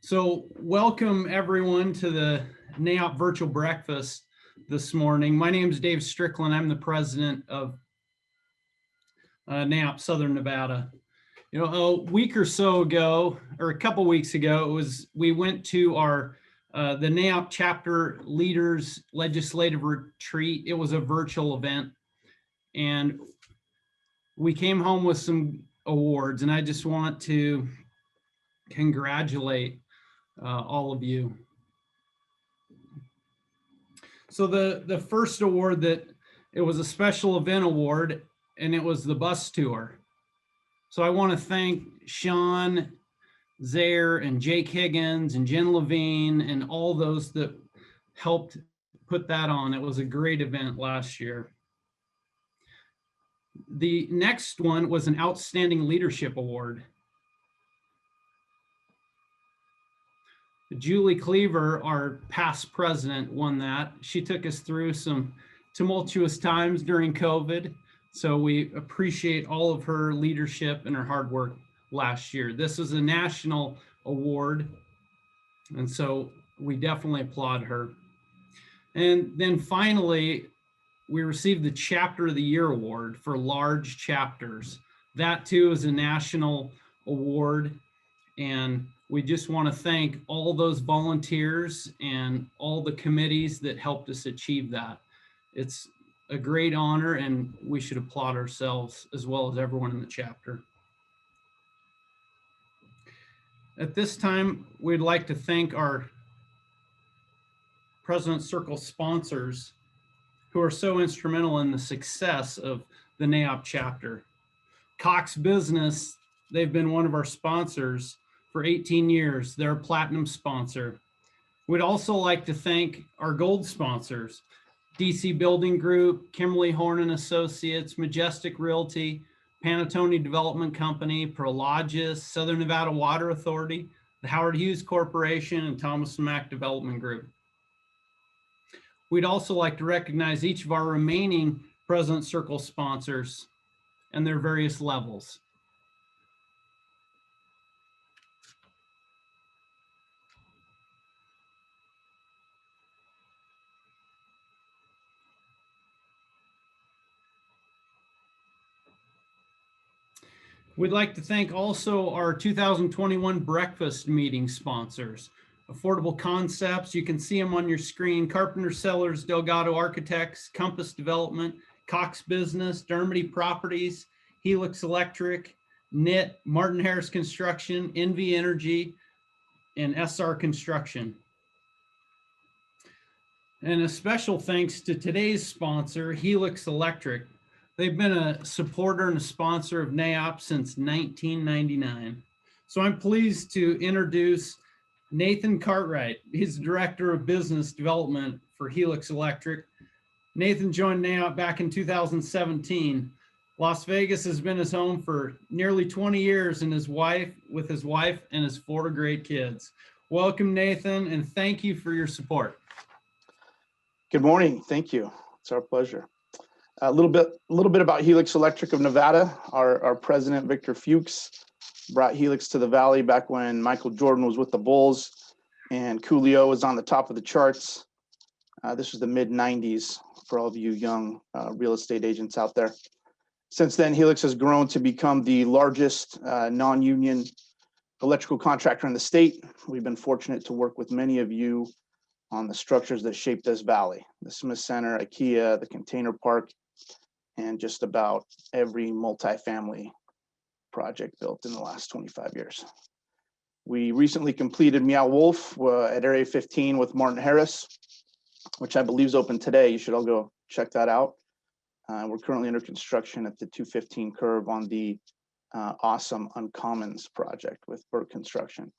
So welcome everyone to the NAIOP virtual breakfast this morning. My name is Dave Strickland. I'm the president of NAIOP Southern Nevada. You know, a week or so ago, or a couple weeks ago, we went to the NAIOP chapter leaders legislative retreat. It was a virtual event, and we came home with some awards, and I just want to congratulate all of you. So the first award it was a special event award, and it was the bus tour. So I want to thank Sean Zaire and Jake Higgins and Jen Levine and all those that helped put that on. It was a great event last year. The next one was an Outstanding Leadership Award. Julie Cleaver, our past president, won that. She took us through some tumultuous times during COVID. So we appreciate all of her leadership and her hard work last year. This is a national award, and so we definitely applaud her. And then finally, we received the Chapter of the Year Award for large chapters. That too is a national award, and we just want to thank all those volunteers and all the committees that helped us achieve that. It's a great honor, and we should applaud ourselves as well as everyone in the chapter. At this time, we'd like to thank our President Circle sponsors who are so instrumental in the success of the NAIOP chapter. Cox Business, they've been one of our sponsors for 18 years. They're a platinum sponsor. We'd also like to thank our gold sponsors, DC Building Group, Kimberly Horn and Associates, Majestic Realty, Panattoni Development Company, Prologis, Southern Nevada Water Authority, the Howard Hughes Corporation, and Thomas and Mack Development Group. We'd also like to recognize each of our remaining President Circle sponsors and their various levels. We'd like to thank also our 2021 breakfast meeting sponsors. Affordable Concepts, you can see them on your screen. Carpenter Sellers, Delgado Architects, Compass Development, Cox Business, Dermody Properties, Helix Electric, KNIT, Martin Harris Construction, NV Energy, and SR Construction. And a special thanks to today's sponsor, Helix Electric. They've been a supporter and a sponsor of NAIOP since 1999. So I'm pleased to introduce Nathan Cartwright. He's the Director of Business Development for Helix Electric. Nathan joined NAIOP back in 2017. Las Vegas has been his home for nearly 20 years, and with his wife and his 4 great kids. Welcome, Nathan, and thank you for your support. Good morning. Thank you. It's our pleasure. A little bit about Helix Electric of Nevada. Our president, Victor Fuchs, brought Helix to the Valley back when Michael Jordan was with the Bulls and Coolio was on the top of the charts. This was the mid-90s for all of you young real estate agents out there. Since then, Helix has grown to become the largest non-union electrical contractor in the state. We've been fortunate to work with many of you on the structures that shape this valley, the Smith Center, IKEA, the Container Park, and just about every multifamily project built in the last 25 years. We recently completed Meow Wolf at Area 15 with Martin Harris, which I believe is open today. You should all go check that out. We're currently under construction at the 215 curve on the awesome Uncommons project with Burke Construction.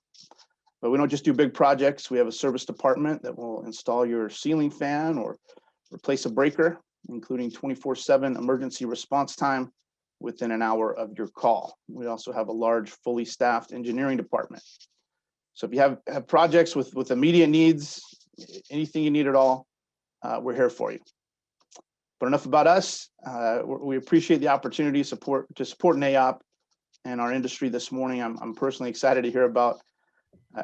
But we don't just do big projects. We have a service department that will install your ceiling fan or replace a breaker, including 24/7 emergency response time within an hour of your call. We also have a large, fully staffed engineering department. So if you have projects with immediate needs, anything you need at all, we're here for you. But enough about us. We appreciate the opportunity to support NAIOP and our industry this morning. I'm personally excited to hear about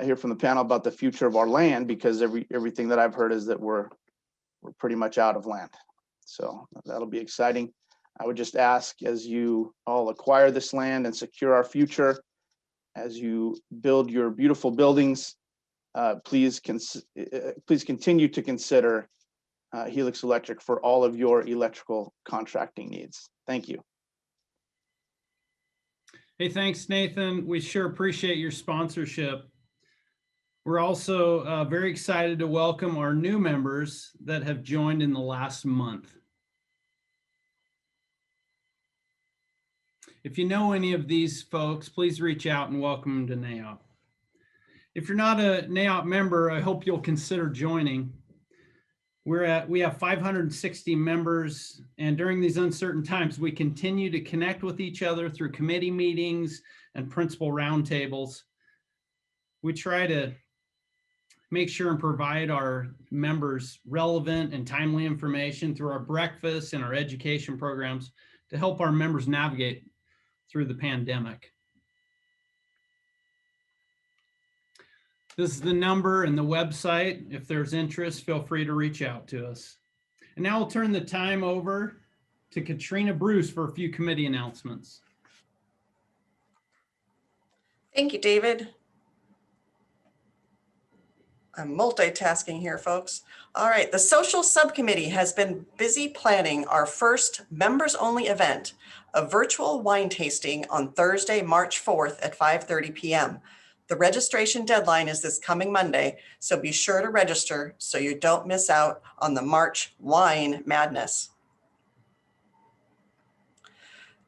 hear from the panel about the future of our land, because everything that I've heard is that we're pretty much out of land. So that'll be exciting. I would just ask, as you all acquire this land and secure our future, as you build your beautiful buildings, please continue to consider Helix Electric for all of your electrical contracting needs. Thank you. Hey, thanks, Nathan. We sure appreciate your sponsorship. We're also very excited to welcome our new members that have joined in the last month. If you know any of these folks, please reach out and welcome them to NAIOP. If you're not a NAIOP member, I hope you'll consider joining. We have 560 members, and during these uncertain times, we continue to connect with each other through committee meetings and principal roundtables. We try to make sure and provide our members relevant and timely information through our breakfasts and our education programs to help our members navigate through the pandemic. This is the number and the website. If there's interest, feel free to reach out to us. And now I'll turn the time over to Katrina Bruce for a few committee announcements. Thank you, David. I'm multitasking here, folks. All right, the social subcommittee has been busy planning our first members-only event, a virtual wine tasting on Thursday, March 4th at 5:30 p.m. The registration deadline is this coming Monday, so be sure to register so you don't miss out on the March wine madness.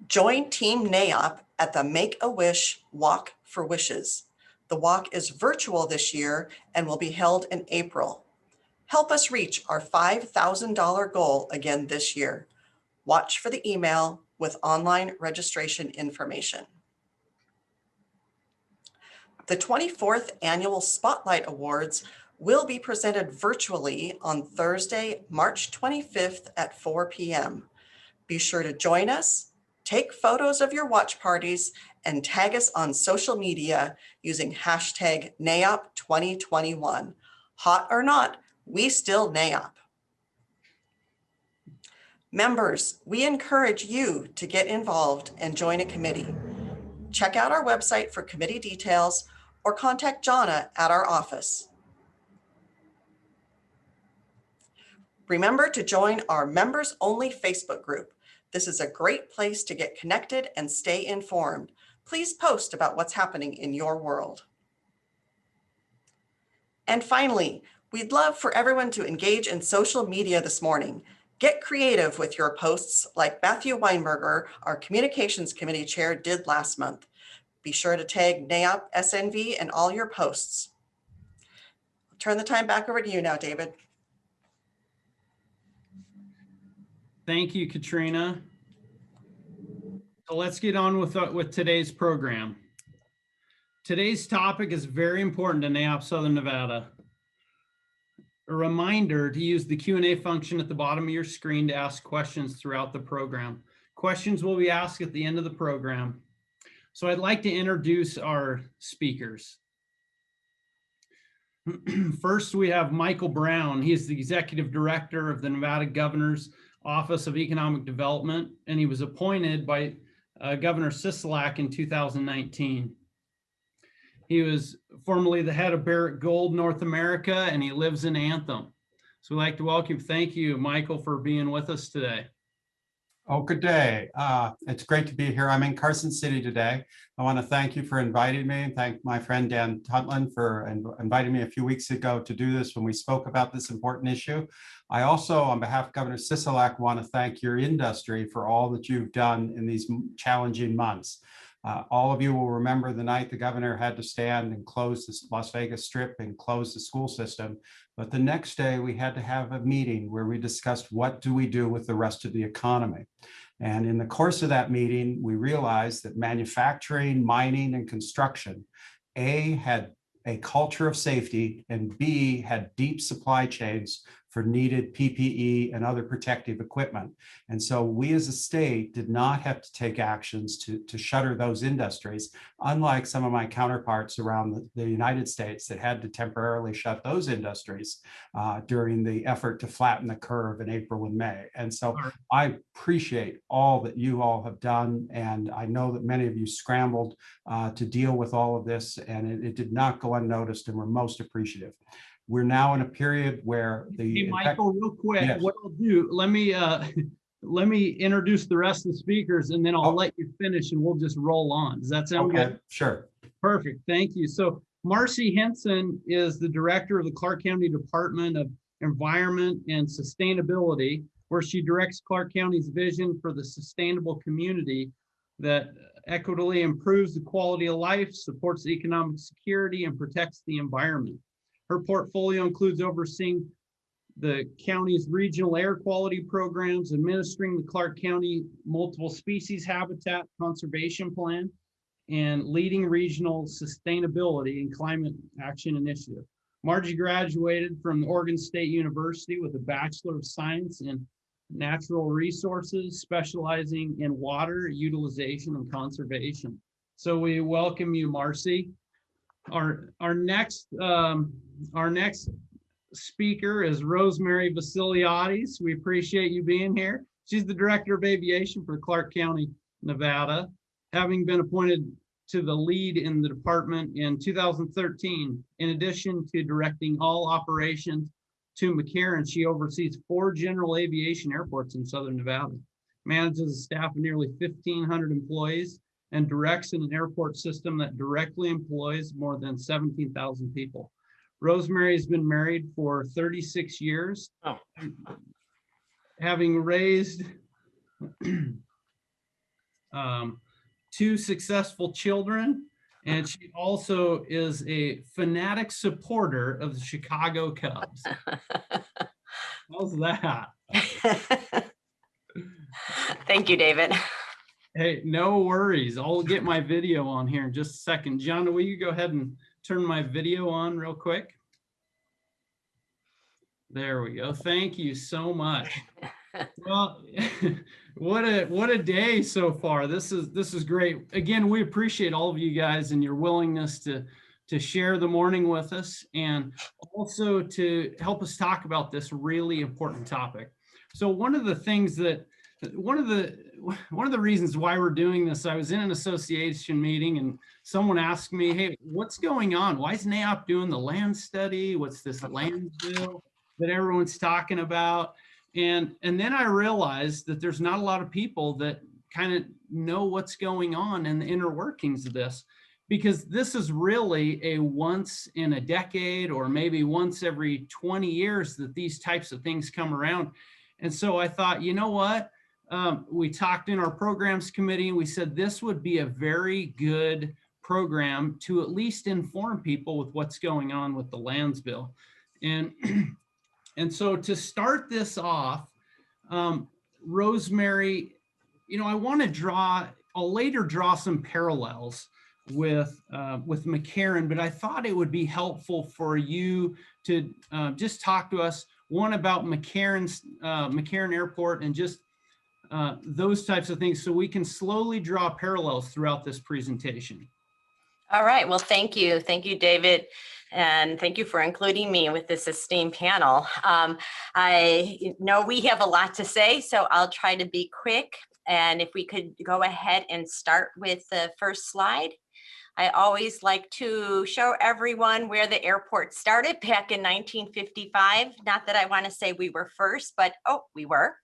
Join Team NAIOP at the Make-A-Wish Walk for Wishes. The walk is virtual this year and will be held in April. Help us reach our $5,000 goal again this year. Watch for the email with online registration information. The 24th Annual Spotlight Awards will be presented virtually on Thursday, March 25th at 4 p.m. Be sure to join us, take photos of your watch parties, and tag us on social media using hashtag NAIOP 2021. Hot or not, we still NAIOP. Members, we encourage you to get involved and join a committee. Check out our website for committee details or contact Jonna at our office. Remember to join our members-only Facebook group. This is a great place to get connected and stay informed. Please post about what's happening in your world. And finally, we'd love for everyone to engage in social media this morning. Get creative with your posts like Matthew Weinberger, our Communications Committee Chair, did last month. Be sure to tag NAIOP SNV in all your posts. I'll turn the time back over to you now, David. Thank you, Katrina. So let's get on with today's program. Today's topic is very important to NAIOP Southern Nevada. A reminder to use the Q&A function at the bottom of your screen to ask questions throughout the program. Questions will be asked at the end of the program. So I'd like to introduce our speakers. First, we have Michael Brown. He is the Executive Director of the Nevada Governor's Office of Economic Development, and he was appointed by Governor Sisolak in 2019. He was formerly the head of Barrett Gold North America, and he lives in Anthem. So we'd like to welcome, thank you, Michael, for being with us today. Oh, good day. It's great to be here. I'm in Carson City today. I want to thank you for inviting me and thank my friend Dan Tutland for inviting me a few weeks ago to do this when we spoke about this important issue. I also, on behalf of Governor Sisolak, want to thank your industry for all that you've done in these challenging months. All of you will remember the night the governor had to stand and close the Las Vegas Strip and close the school system. But the next day we had to have a meeting where we discussed what do we do with the rest of the economy. And in the course of that meeting, we realized that manufacturing, mining, and construction, A, had a culture of safety, and B, had deep supply chains for needed PPE and other protective equipment. And so we as a state did not have to take actions to shutter those industries, unlike some of my counterparts around the United States that had to temporarily shut those industries during the effort to flatten the curve in April and May. And so I appreciate all that you all have done. And I know that many of you scrambled to deal with all of this, and it did not go unnoticed, and we're most appreciative. We're now in a period where the— Hey, Michael, real quick, Yes. what I'll do, let me introduce the rest of the speakers, and then I'll let you finish and we'll just roll on. Does that sound good? Sure. Perfect. Thank you. So Marci Henson is the director of the Clark County Department of Environment and Sustainability, where she directs Clark County's vision for the sustainable community that equitably improves the quality of life, supports economic security, and protects the environment. Her portfolio includes overseeing the county's regional air quality programs, administering the Clark County Multiple Species Habitat Conservation Plan, and leading regional sustainability and climate action initiative. Margie graduated from Oregon State University with a Bachelor of Science in Natural Resources, specializing in water utilization and conservation. So we welcome you, Marci. Our next speaker is Rosemary Vassiliadis. We appreciate you being here. She's the Director of Aviation for Clark County, Nevada, having been appointed to the lead in the department in 2013. In addition to directing all operations to McCarran, she oversees 4 general aviation airports in Southern Nevada, manages a staff of nearly 1,500 employees, and directs in an airport system that directly employs more than 17,000 people. Rosemary has been married for 36 years, having raised 2 successful children, and she also is a fanatic supporter of the Chicago Cubs. How's that? Thank you, David. Hey, no worries. I'll get my video on here in just a second. John, will you go ahead and turn my video on real quick? There we go. Thank you so much. Well, what a day so far. This is great. Again, we appreciate all of you guys and your willingness to share the morning with us, and also to help us talk about this really important topic. So one of the reasons why we're doing this, I was in an association meeting and someone asked me, hey, what's going on? Why is NAIOP doing the land study? What's this land bill that everyone's talking about? And then I realized that there's not a lot of people that kind of know what's going on in the inner workings of this, because this is really a once in a decade or maybe once every 20 years that these types of things come around. And so I thought, you know what? We talked in our programs committee and we said this would be a very good program to at least inform people with what's going on with the lands bill. And so to start this off, Rosemary, I want to I'll later draw some parallels with McCarran, but I thought it would be helpful for you to just talk to us, one, about McCarran Airport and just those types of things, so we can slowly draw parallels throughout this presentation. All right. Well, thank you. Thank you, David. And thank you for including me with this esteemed panel. I know we have a lot to say, so I'll try to be quick. And if we could go ahead and start with the first slide. I always like to show everyone where the airport started back in 1955. Not that I want to say we were first, but we were.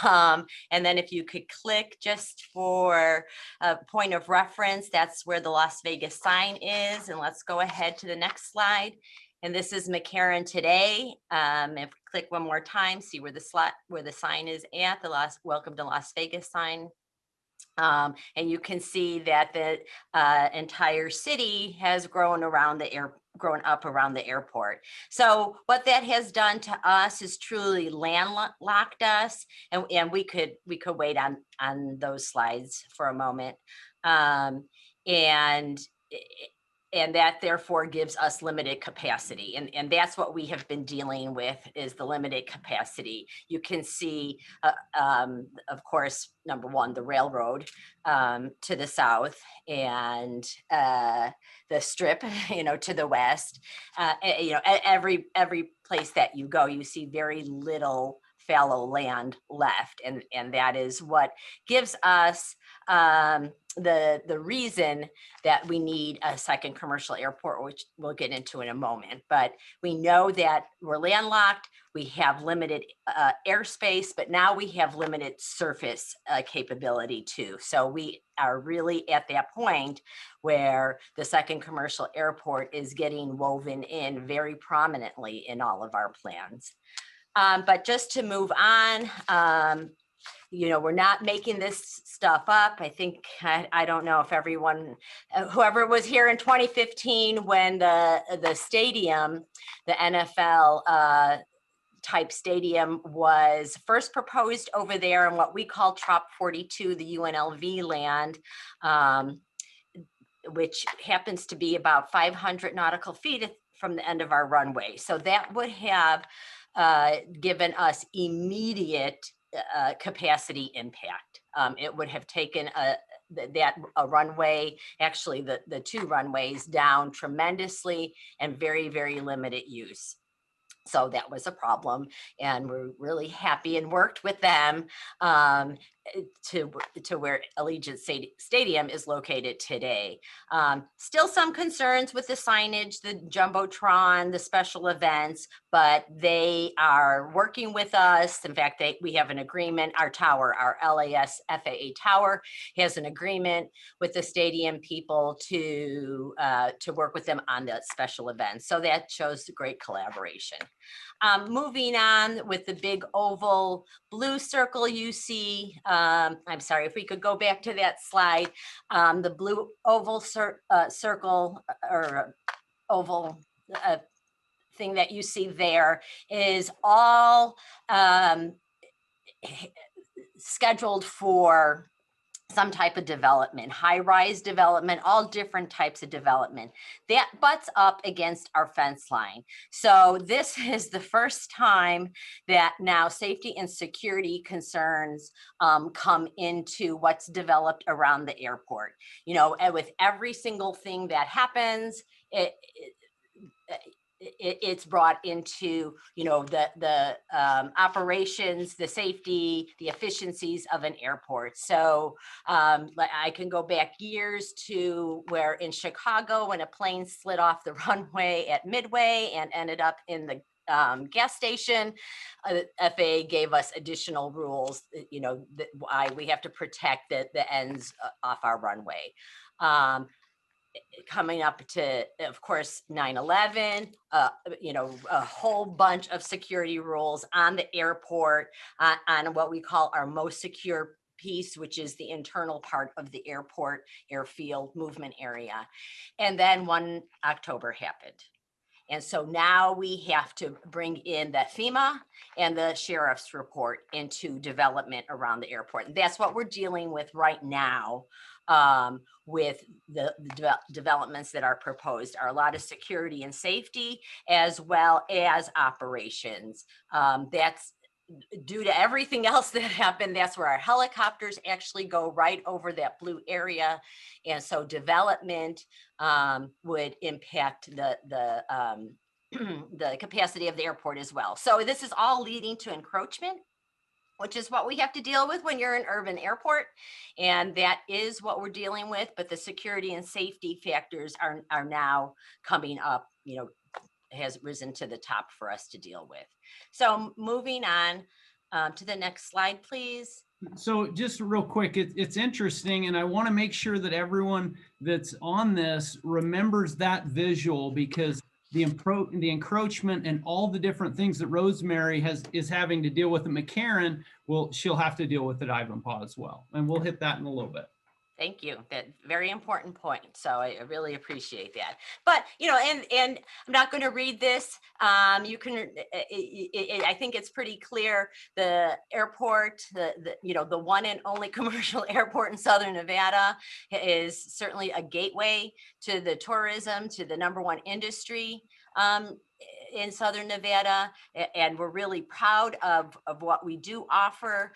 And then if you could click just for a point of reference, that's where the Las Vegas sign is. And let's go ahead to the next slide. And this is McCarran today. If we click one more time, see where the sign is at, the Welcome to Las Vegas sign. And you can see that the entire city has grown up around the airport. So what that has done to us is truly landlocked us, and we could wait on those slides for a moment. And and that therefore gives us limited capacity. And that's what we have been dealing with, is the limited capacity. You can see, of course, number one, the railroad to the south, and the strip, to the west. Every place that you go, you see very little fallow land left, and that is what gives us the reason that we need a second commercial airport, which we'll get into in a moment. But we know that we're landlocked, we have limited airspace, but now we have limited surface capability too. So we are really at that point where the second commercial airport is getting woven in very prominently in all of our plans. But just to move on, we're not making this stuff up. I think, I don't know if everyone, whoever was here in 2015 when the stadium, the NFL type stadium was first proposed over there in what we call Trop 42, the UNLV land, which happens to be about 500 nautical feet from the end of our runway. So that would have given us immediate capacity impact. It would have taken a runway, actually the two runways, down tremendously, and very, very limited use. So that was a problem, and we're really happy and worked with them to where Allegiant Stadium is located today. Still some concerns with the signage, the Jumbotron, the special events, but they are working with us. In fact, we have an agreement. Our tower, our LAS FAA tower, has an agreement with the stadium people to work with them on the special events. So that shows great collaboration. Moving on with the big oval blue circle you see, I'm sorry, if we could go back to that slide, the blue oval circle or oval thing that you see there is all scheduled for some type of development, high-rise development, all different types of development that butts up against our fence line. So this is the first time that now safety and security concerns come into what's developed around the airport. And with every single thing that happens, it's brought into, the operations, the safety, the efficiencies of an airport. So I can go back years to where in Chicago, when a plane slid off the runway at Midway and ended up in the gas station, FAA gave us additional rules, why we have to protect the ends off our runway. Coming up to, of course, 9/11, a whole bunch of security rules on the airport, on what we call our most secure piece, which is the internal part of the airport airfield movement area. And then 1 October happened. And so now we have to bring in the FEMA and the sheriff's report into development around the airport. And that's what we're dealing with right now. With the developments that are proposed are a lot of security and safety as well as operations. That's due to everything else that happened. That's where our helicopters actually go right over that blue area. And so development would impact the capacity of the airport as well. So this is all leading to encroachment, which is what we have to deal with when you're an urban airport. And that is what we're dealing with, but the security and safety factors are now coming up, has risen to the top for us to deal with. So moving on to the next slide, please. So just real quick, it's interesting, and I want to make sure that everyone that's on this remembers that visual, because the encroachment and all the different things that Rosemary is having to deal with at McCarran, she'll have to deal with at Ivanpah as well. And we'll hit that in a little bit. Thank you. That very important point. So I really appreciate that. But and I'm not going to read this. You can. I think it's pretty clear. The airport, the one and only commercial airport in Southern Nevada, is certainly a gateway to the tourism, to the #1 industry in Southern Nevada, and we're really proud of what we do offer.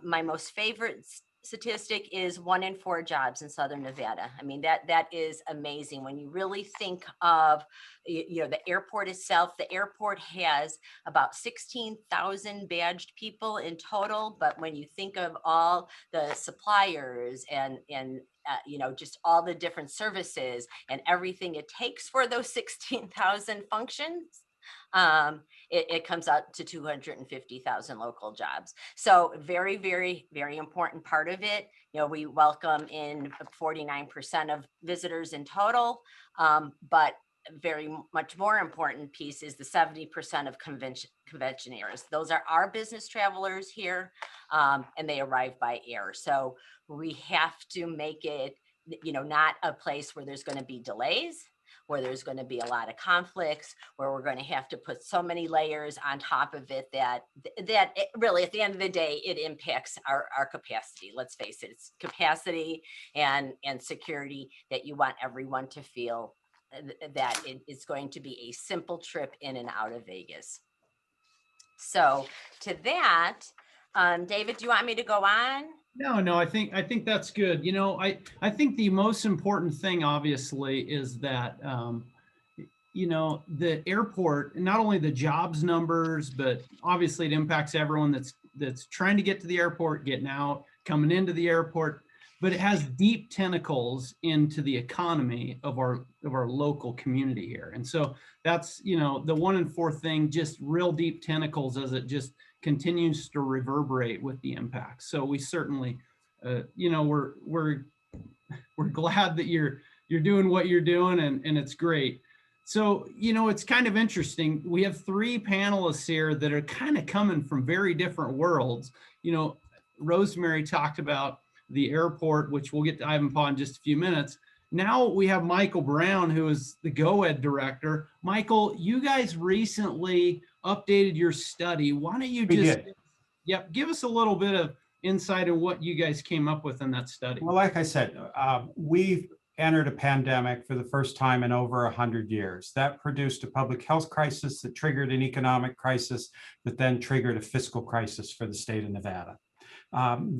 My most favorite statistic is 1 in 4 jobs in Southern Nevada. I mean, that is amazing when you really think of, the airport itself. The airport has about 16,000 badged people in total, but when you think of all the suppliers and just all the different services and everything it takes for those 16,000 functions, it comes out to 250,000 local jobs. So very, very, very important part of it. We welcome in 49% of visitors in total, but very much more important piece is the 70% of conventioneers. Those are our business travelers here, and they arrive by air. So we have to make it, not a place where there's going to be delays, where there's going to be a lot of conflicts, where we're going to have to put so many layers on top of it that it really, at the end of the day, it impacts our capacity. Let's face it, it's capacity and security that you want everyone to feel that it's going to be a simple trip in and out of Vegas. So to that, David, do you want me to go on? No, I think that's good. I think the most important thing, obviously, is that, the airport, not only the jobs numbers, but obviously it impacts everyone that's trying to get to the airport, getting out, coming into the airport, but it has deep tentacles into the economy of our local community here. And so that's, the 1 in 4 thing, just real deep tentacles as it just continues to reverberate with the impact. So we certainly, we're glad that you're doing what you're doing, and it's great. So, it's kind of interesting. We have 3 panelists here that are kind of coming from very different worlds. Rosemary talked about the airport, which we'll get to dive upon in just a few minutes. Now we have Michael Brown, who is the GoEd director. Michael, you guys recently updated your study. Why don't you just give us a little bit of insight on what you guys came up with in that study? Well, like I said, we've entered a pandemic for the first time in over 100 years. That produced a public health crisis that triggered an economic crisis that then triggered a fiscal crisis for the state of Nevada.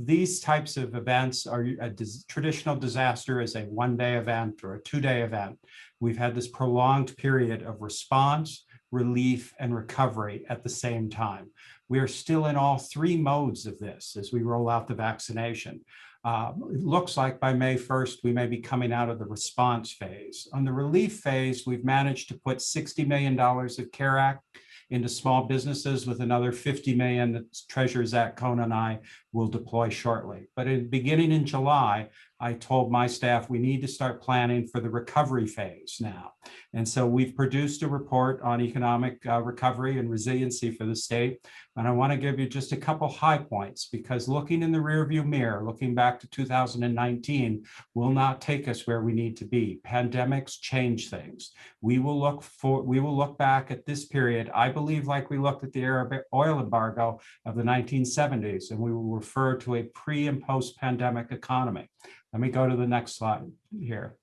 These types of events are a traditional disaster is a 1-day event or a 2-day event. We've had this prolonged period of response, relief, and recovery at the same time. We are still in all 3 modes of this as we roll out the vaccination. It looks like by May 1st, we may be coming out of the response phase. On the relief phase, we've managed to put $60 million of CARE Act into small businesses with another $50 million that Treasurer Zach Cohn and I will deploy shortly. But beginning in July, I told my staff we need to start planning for the recovery phase now. And so we've produced a report on economic recovery and resiliency for the state. And I want to give you just a couple high points, because looking in the rearview mirror, looking back to 2019 will not take us where we need to be. Pandemics change things. We will look back at this period, I believe, like we looked at the oil embargo of the 1970s, and we will refer to a pre and post pandemic economy. Let me go to the next slide here.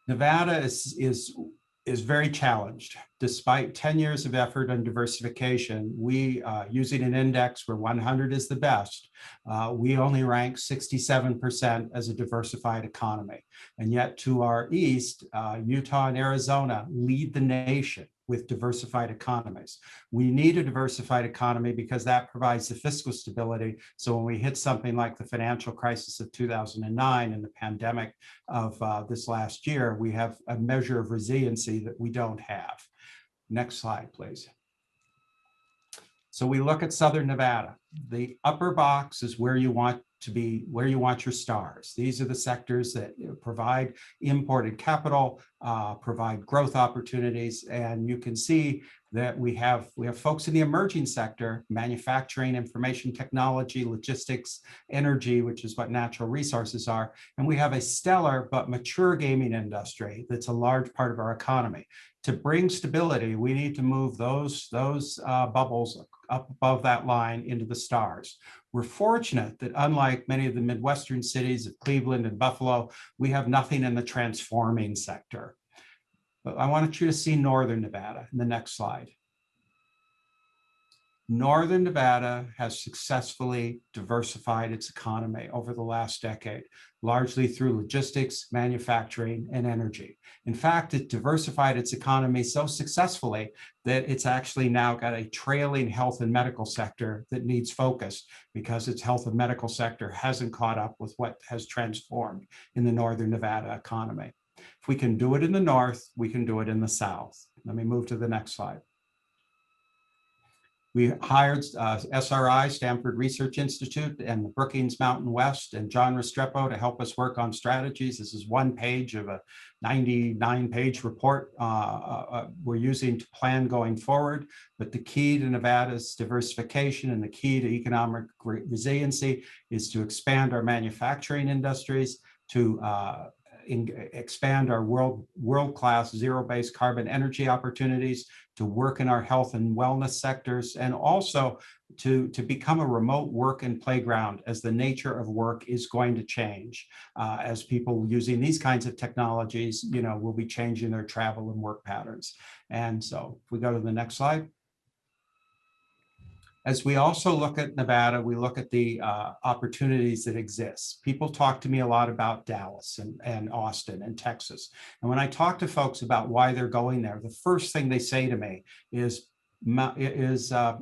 Nevada is very challenged. Despite 10 years of effort on diversification, we, using an index where 100 is the best, we only rank 67% as a diversified economy. And yet to our east, Utah and Arizona lead the nation with diversified economies. We need a diversified economy because that provides the fiscal stability. So when we hit something like the financial crisis of 2009 and the pandemic of this last year, we have a measure of resiliency that we don't have. Next slide, please. So we look at Southern Nevada. The upper box is where you want to be, where you want your stars. These are the sectors that provide imported capital, provide growth opportunities. And you can see that we have folks in the emerging sector, manufacturing, information technology, logistics, energy, which is what natural resources are. And we have a stellar but mature gaming industry that's a large part of our economy. To bring stability, we need to move those bubbles up above that line into the stars. We're fortunate that unlike many of the Midwestern cities of Cleveland and Buffalo, we have nothing in the transforming sector. But I want you to see Northern Nevada in the next slide. Northern Nevada has successfully diversified its economy over the last decade, largely through logistics, manufacturing, and energy. In fact, it diversified its economy so successfully that it's actually now got a trailing health and medical sector that needs focus because its health and medical sector hasn't caught up with what has transformed in the Northern Nevada economy. If we can do it in the north, we can do it in the south. Let me move to the next slide. We hired SRI, Stanford Research Institute, and the Brookings Mountain West, and John Restrepo to help us work on strategies. This is one page of a 99-page report we're using to plan going forward. But the key to Nevada's diversification and the key to economic resiliency is to expand our manufacturing industries, to expand our world-class zero-based carbon energy opportunities, to work in our health and wellness sectors, and also to become a remote work and playground as the nature of work is going to change. As people using these kinds of technologies, will be changing their travel and work patterns. And so if we go to the next slide. As we also look at Nevada, we look at the opportunities that exist. People talk to me a lot about Dallas and Austin and Texas. And when I talk to folks about why they're going there, the first thing they say to me is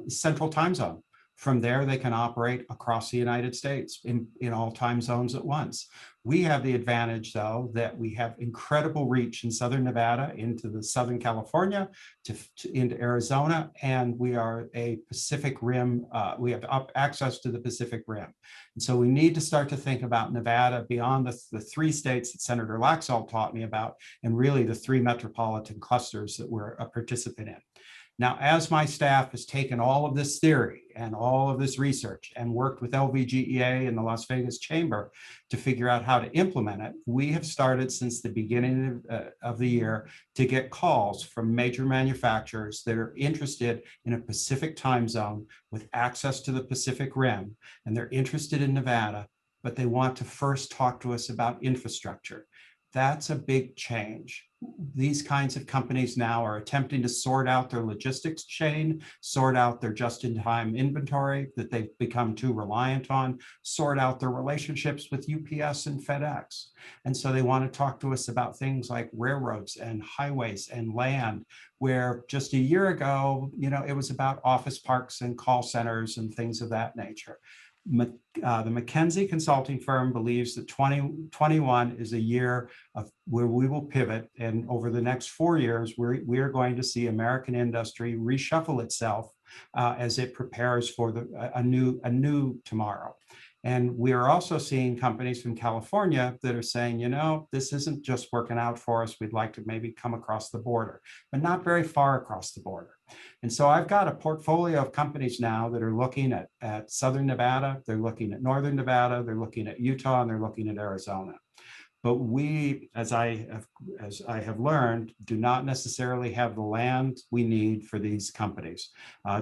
central time zone. From there, they can operate across the United States in all time zones at once. We have the advantage, though, that we have incredible reach in Southern Nevada into the Southern California, into Arizona, and we are a Pacific Rim. We have access to the Pacific Rim. And so we need to start to think about Nevada beyond the three states that Senator Laxalt taught me about, and really the three metropolitan clusters that we're a participant in. Now, as my staff has taken all of this theory and all of this research and worked with LVGEA and the Las Vegas Chamber to figure out how to implement it, we have started since the beginning of the year to get calls from major manufacturers that are interested in a Pacific time zone with access to the Pacific Rim, and they're interested in Nevada, but they want to first talk to us about infrastructure. That's a big change. These kinds of companies now are attempting to sort out their logistics chain, sort out their just-in-time inventory that they've become too reliant on, sort out their relationships with UPS and FedEx. And so they want to talk to us about things like railroads and highways and land, where just a year ago, it was about office parks and call centers and things of that nature. The McKinsey consulting firm believes that 2021 is a year of where we will pivot, and over the next 4 years, we are going to see American industry reshuffle itself as it prepares for a new tomorrow. And we are also seeing companies from California that are saying, this isn't just working out for us. We'd like to maybe come across the border, but not very far across the border. And so I've got a portfolio of companies now that are looking at Southern Nevada, they're looking at Northern Nevada, they're looking at Utah, and they're looking at Arizona. But we, as I have learned, do not necessarily have the land we need for these companies.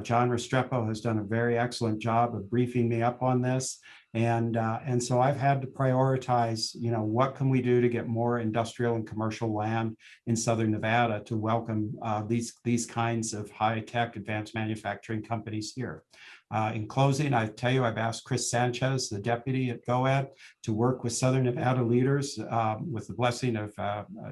John Restrepo has done a very excellent job of briefing me up on this. And so I've had to prioritize, what can we do to get more industrial and commercial land in Southern Nevada to welcome these kinds of high-tech advanced manufacturing companies here. In closing, I tell you, I've asked Chris Sanchez, the deputy at GOED, to work with Southern Nevada leaders with the blessing of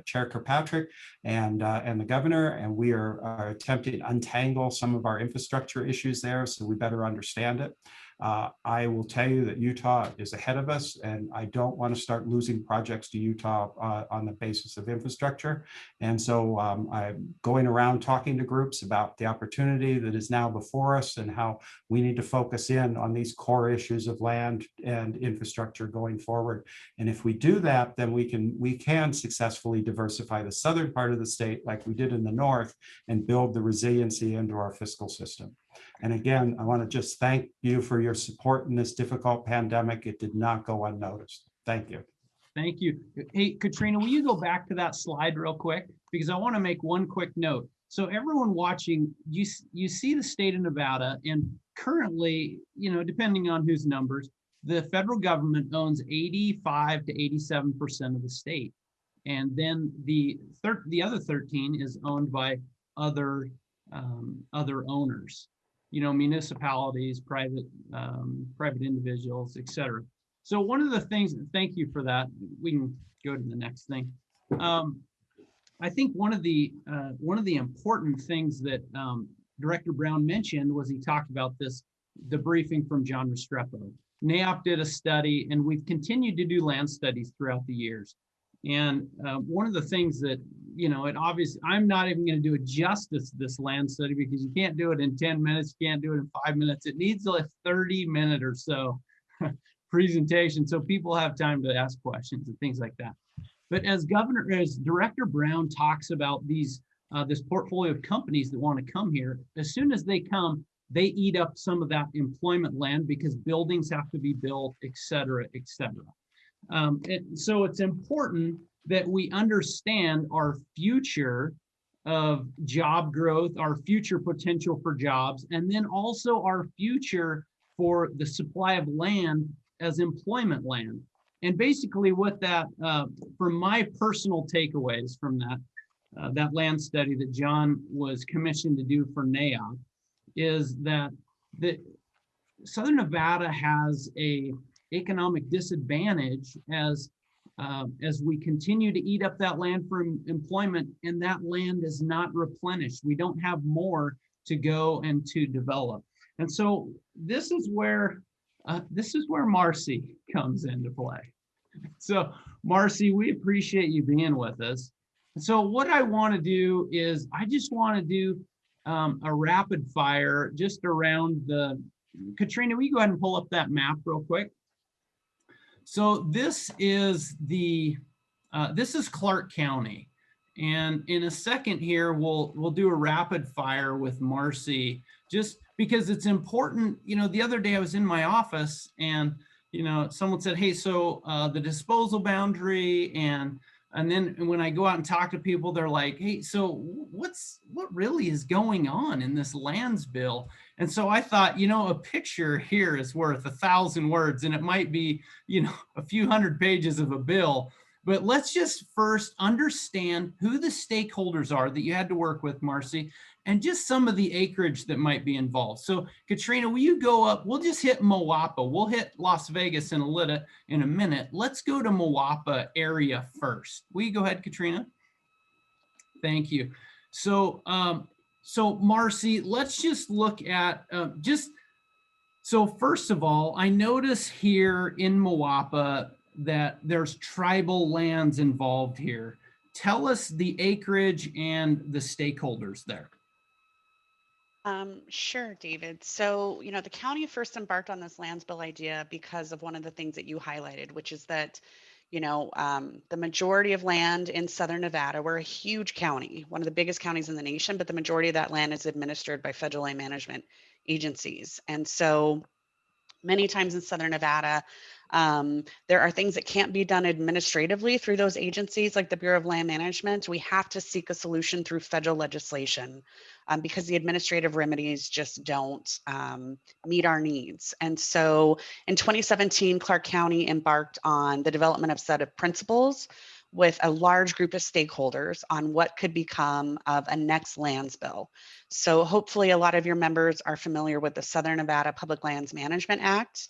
Chair Kirkpatrick and the governor, and we are attempting to untangle some of our infrastructure issues there so we better understand it. I will tell you that Utah is ahead of us, and I don't want to start losing projects to Utah on the basis of infrastructure. And so I'm going around talking to groups about the opportunity that is now before us and how we need to focus in on these core issues of land and infrastructure going forward. And if we do that, then we can successfully diversify the southern part of the state like we did in the north and build the resiliency into our fiscal system. And again, I want to just thank you for your support in this difficult pandemic. It did not go unnoticed. Thank you. Thank you. Hey, Katrina, will you go back to that slide real quick? Because I want to make one quick note. So everyone watching, you see the state of Nevada, and currently, depending on whose numbers, the federal government owns 85 to 87% of the state. And then the other 13 is owned by other owners, municipalities, private individuals, et cetera. So one of the things, thank you for that. We can go to the next thing. I think one of the important things that Director Brown mentioned was he talked about the briefing from John Restrepo. NAIOP did a study, and we've continued to do land studies throughout the years. And one of the things that, I'm not even going to do it justice, this land study, because you can't do it in 10 minutes, you can't do it in 5 minutes. It needs a 30-minute or so presentation so people have time to ask questions and things like that. But as Director Brown talks about this portfolio of companies that want to come here, as soon as they come, they eat up some of that employment land because buildings have to be built, et cetera, et cetera. And so it's important that we understand our future of job growth, our future potential for jobs, and then also our future for the supply of land as employment land. And basically what that, from my personal takeaways from that land study that John was commissioned to do for NAIOP, is that Southern Nevada has a economic disadvantage as we continue to eat up that land for employment, and that land is not replenished. We don't have more to go and to develop. And so this is where Marci comes into play. So Marci, we appreciate you being with us. So what I want to do is I just want to do a rapid fire just around Katrina, will you go ahead and pull up that map real quick? So this is Clark County. And in a second here, we'll do a rapid fire with Marci, just because it's important. The other day I was in my office and, someone said, hey, so the disposal boundary, and then when I go out and talk to people, they're like, hey, so what really is going on in this lands bill? And so I thought, a picture here is worth 1,000 words, and it might be, a few hundred pages of a bill. But let's just first understand who the stakeholders are that you had to work with, Marci, and just some of the acreage that might be involved. So Katrina, will you go up? We'll just hit Moapa. We'll hit Las Vegas in a minute. Let's go to Moapa area first. Will you go ahead, Katrina? Thank you. So, Marci, let's just look at so first of all, I notice here in Moapa that there's tribal lands involved here. Tell us the acreage and the stakeholders there. Sure, David. So, the county first embarked on this lands bill idea because of one of the things that you highlighted, which is that, the majority of land in Southern Nevada, we're a huge county, one of the biggest counties in the nation, but the majority of that land is administered by federal land management agencies. And so many times in Southern Nevada, there are things that can't be done administratively through those agencies like the Bureau of Land Management. We have to seek a solution through federal legislation because the administrative remedies just don't meet our needs. And so in 2017, Clark County embarked on the development of a set of principles with a large group of stakeholders on what could become of a next lands bill. So hopefully a lot of your members are familiar with the Southern Nevada Public Lands Management Act.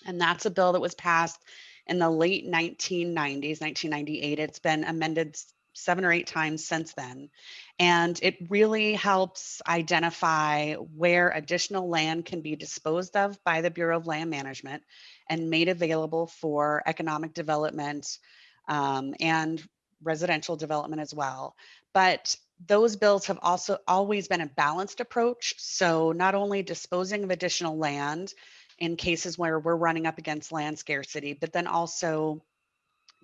And that's a bill that was passed in the late 1990s, 1998. It's been amended 7 or 8 times since then. And it really helps identify where additional land can be disposed of by the Bureau of Land Management and made available for economic development and residential development as well. But those bills have also always been a balanced approach. So not only disposing of additional land in cases where we're running up against land scarcity, but then also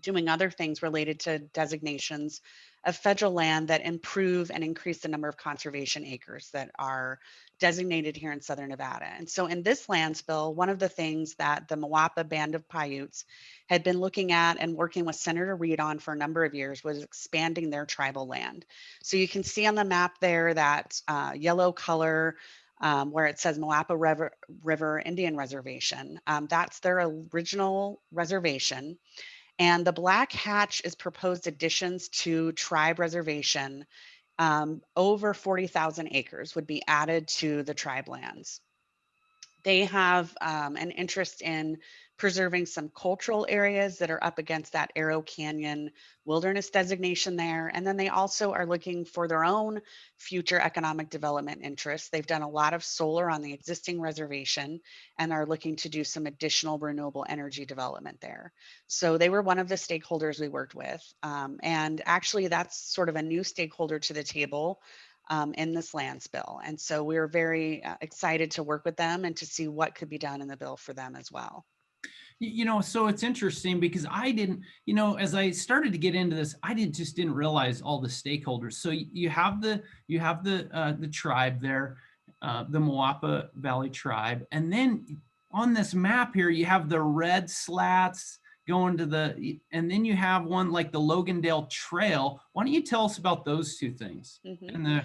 doing other things related to designations of federal land that improve and increase the number of conservation acres that are designated here in Southern Nevada. And so in this land bill, one of the things that the Moapa Band of Paiutes had been looking at and working with Senator Reed on for a number of years was expanding their tribal land. So you can see on the map there that yellow color where it says Moapa River Indian Reservation. That's their original reservation. And the black hatch is proposed additions to tribe reservation. Over 40,000 acres would be added to the tribe lands. They have an interest in preserving some cultural areas that are up against that Arrow Canyon wilderness designation there. And then they also are looking for their own future economic development interests. They've done a lot of solar on the existing reservation and are looking to do some additional renewable energy development there. So they were one of the stakeholders we worked with. And actually that's sort of a new stakeholder to the table in this lands bill. And so we were very excited to work with them and to see what could be done in the bill for them as well. So it's interesting because I didn't, as I started to get into this, I just didn't realize all the stakeholders. So you have the tribe there, the Moapa Valley tribe, and then on this map here you have the red slats going to and then you have one like the Logandale Trail. Why don't you tell us about those two things and the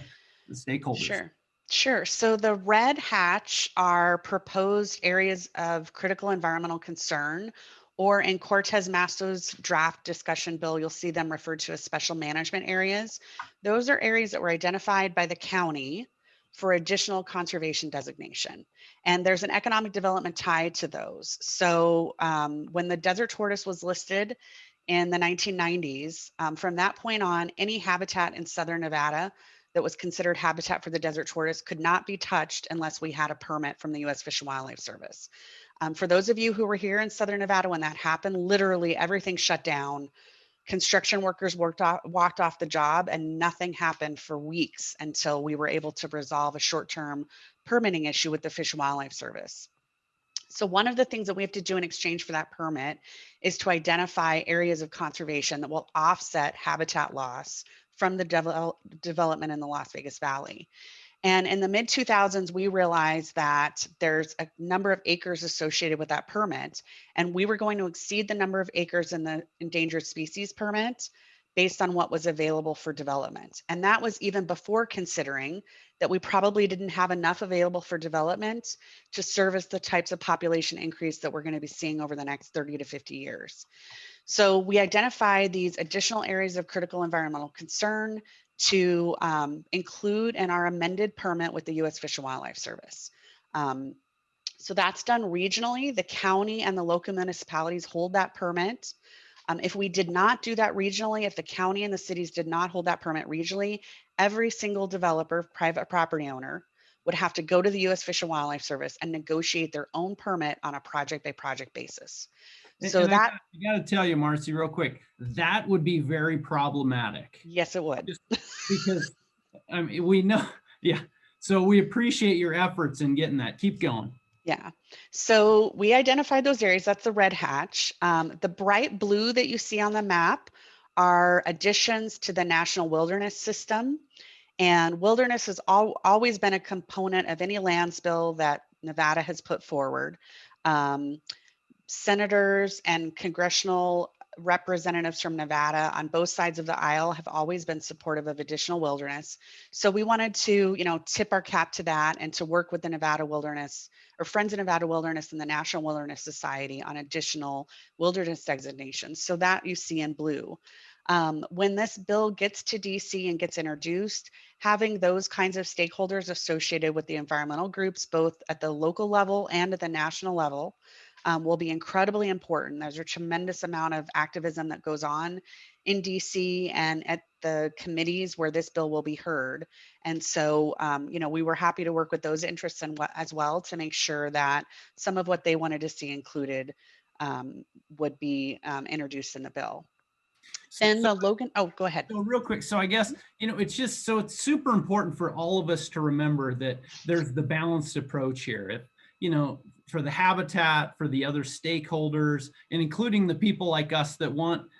stakeholders? Sure. So the red hatch are proposed areas of critical environmental concern, or in Cortez Masto's draft discussion bill, you'll see them referred to as special management areas. Those are areas that were identified by the county for additional conservation designation. And there's an economic development tied to those. So when the desert tortoise was listed in the 1990s, from that point on, any habitat in Southern Nevada that was considered habitat for the desert tortoise could not be touched unless we had a permit from the U.S. Fish and Wildlife Service. For those of you who were here in Southern Nevada when that happened, literally everything shut down. Construction workers walked off the job and nothing happened for weeks until we were able to resolve a short-term permitting issue with the Fish and Wildlife Service. So one of the things that we have to do in exchange for that permit is to identify areas of conservation that will offset habitat loss from the development in the Las Vegas Valley. And in the mid 2000s, we realized that there's a number of acres associated with that permit, and we were going to exceed the number of acres in the endangered species permit based on what was available for development. And that was even before considering that we probably didn't have enough available for development to service the types of population increase that we're going to be seeing over the next 30 to 50 years. So we identified these additional areas of critical environmental concern to include in our amended permit with the U.S. Fish and Wildlife Service. So that's done regionally. The county and the local municipalities hold that permit. If we did not do that regionally, if the county and the cities did not hold that permit regionally, every single developer, private property owner, would have to go to the U.S. Fish and Wildlife Service and negotiate their own permit on a project-by-project basis. So I got to tell you, Marci, real quick, that would be very problematic. Yes, it would. Because we know, yeah. So we appreciate your efforts in getting that. Keep going. Yeah. So we identified those areas. That's the red hatch. The bright blue that you see on the map are additions to the National Wilderness System. And wilderness has always been a component of any land bill that Nevada has put forward. Senators and congressional representatives from Nevada on both sides of the aisle have always been supportive of additional wilderness. So we wanted to, tip our cap to that and to work with the Nevada Wilderness or Friends of Nevada Wilderness and the National Wilderness Society on additional wilderness designations. So that you see in blue. When this bill gets to DC and gets introduced, having those kinds of stakeholders associated with the environmental groups, both at the local level and at the national level, will be incredibly important. There's a tremendous amount of activism that goes on in DC and at the committees where this bill will be heard. And so, you know, we were happy to work with those interests and as well to make sure that some of what they wanted to see included would be introduced in the bill. Then the Logan, oh, go ahead. So real quick, so I guess, you know, it's just, so it's super important for all of us to remember that there's the balanced approach here. If, you know, for the habitat, for the other stakeholders, and including the people like us that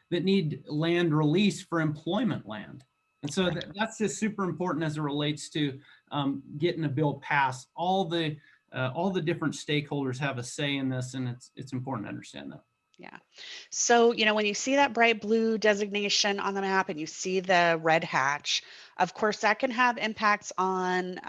need land release for employment land. And so that's just super important as it relates to getting a bill passed. All the different stakeholders have a say in this, and it's important to understand that. Yeah. So, you know, when you see that bright blue designation on the map and you see the red hatch, of course, that can have impacts on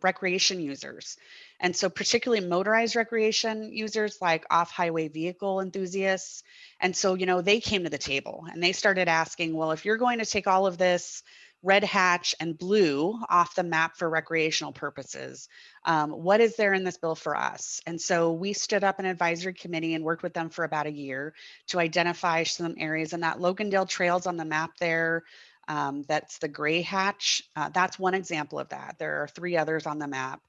recreation users. And so particularly motorized recreation users like off-highway vehicle enthusiasts. And so, you know, they came to the table and they started asking, well, if you're going to take all of this red hatch and blue off the map for recreational purposes, what is there in this bill for us? And so we stood up an advisory committee and worked with them for about a year to identify some areas, and that Logandale Trails on the map there, that's the gray hatch. That's one example of that. There are 3 others on the map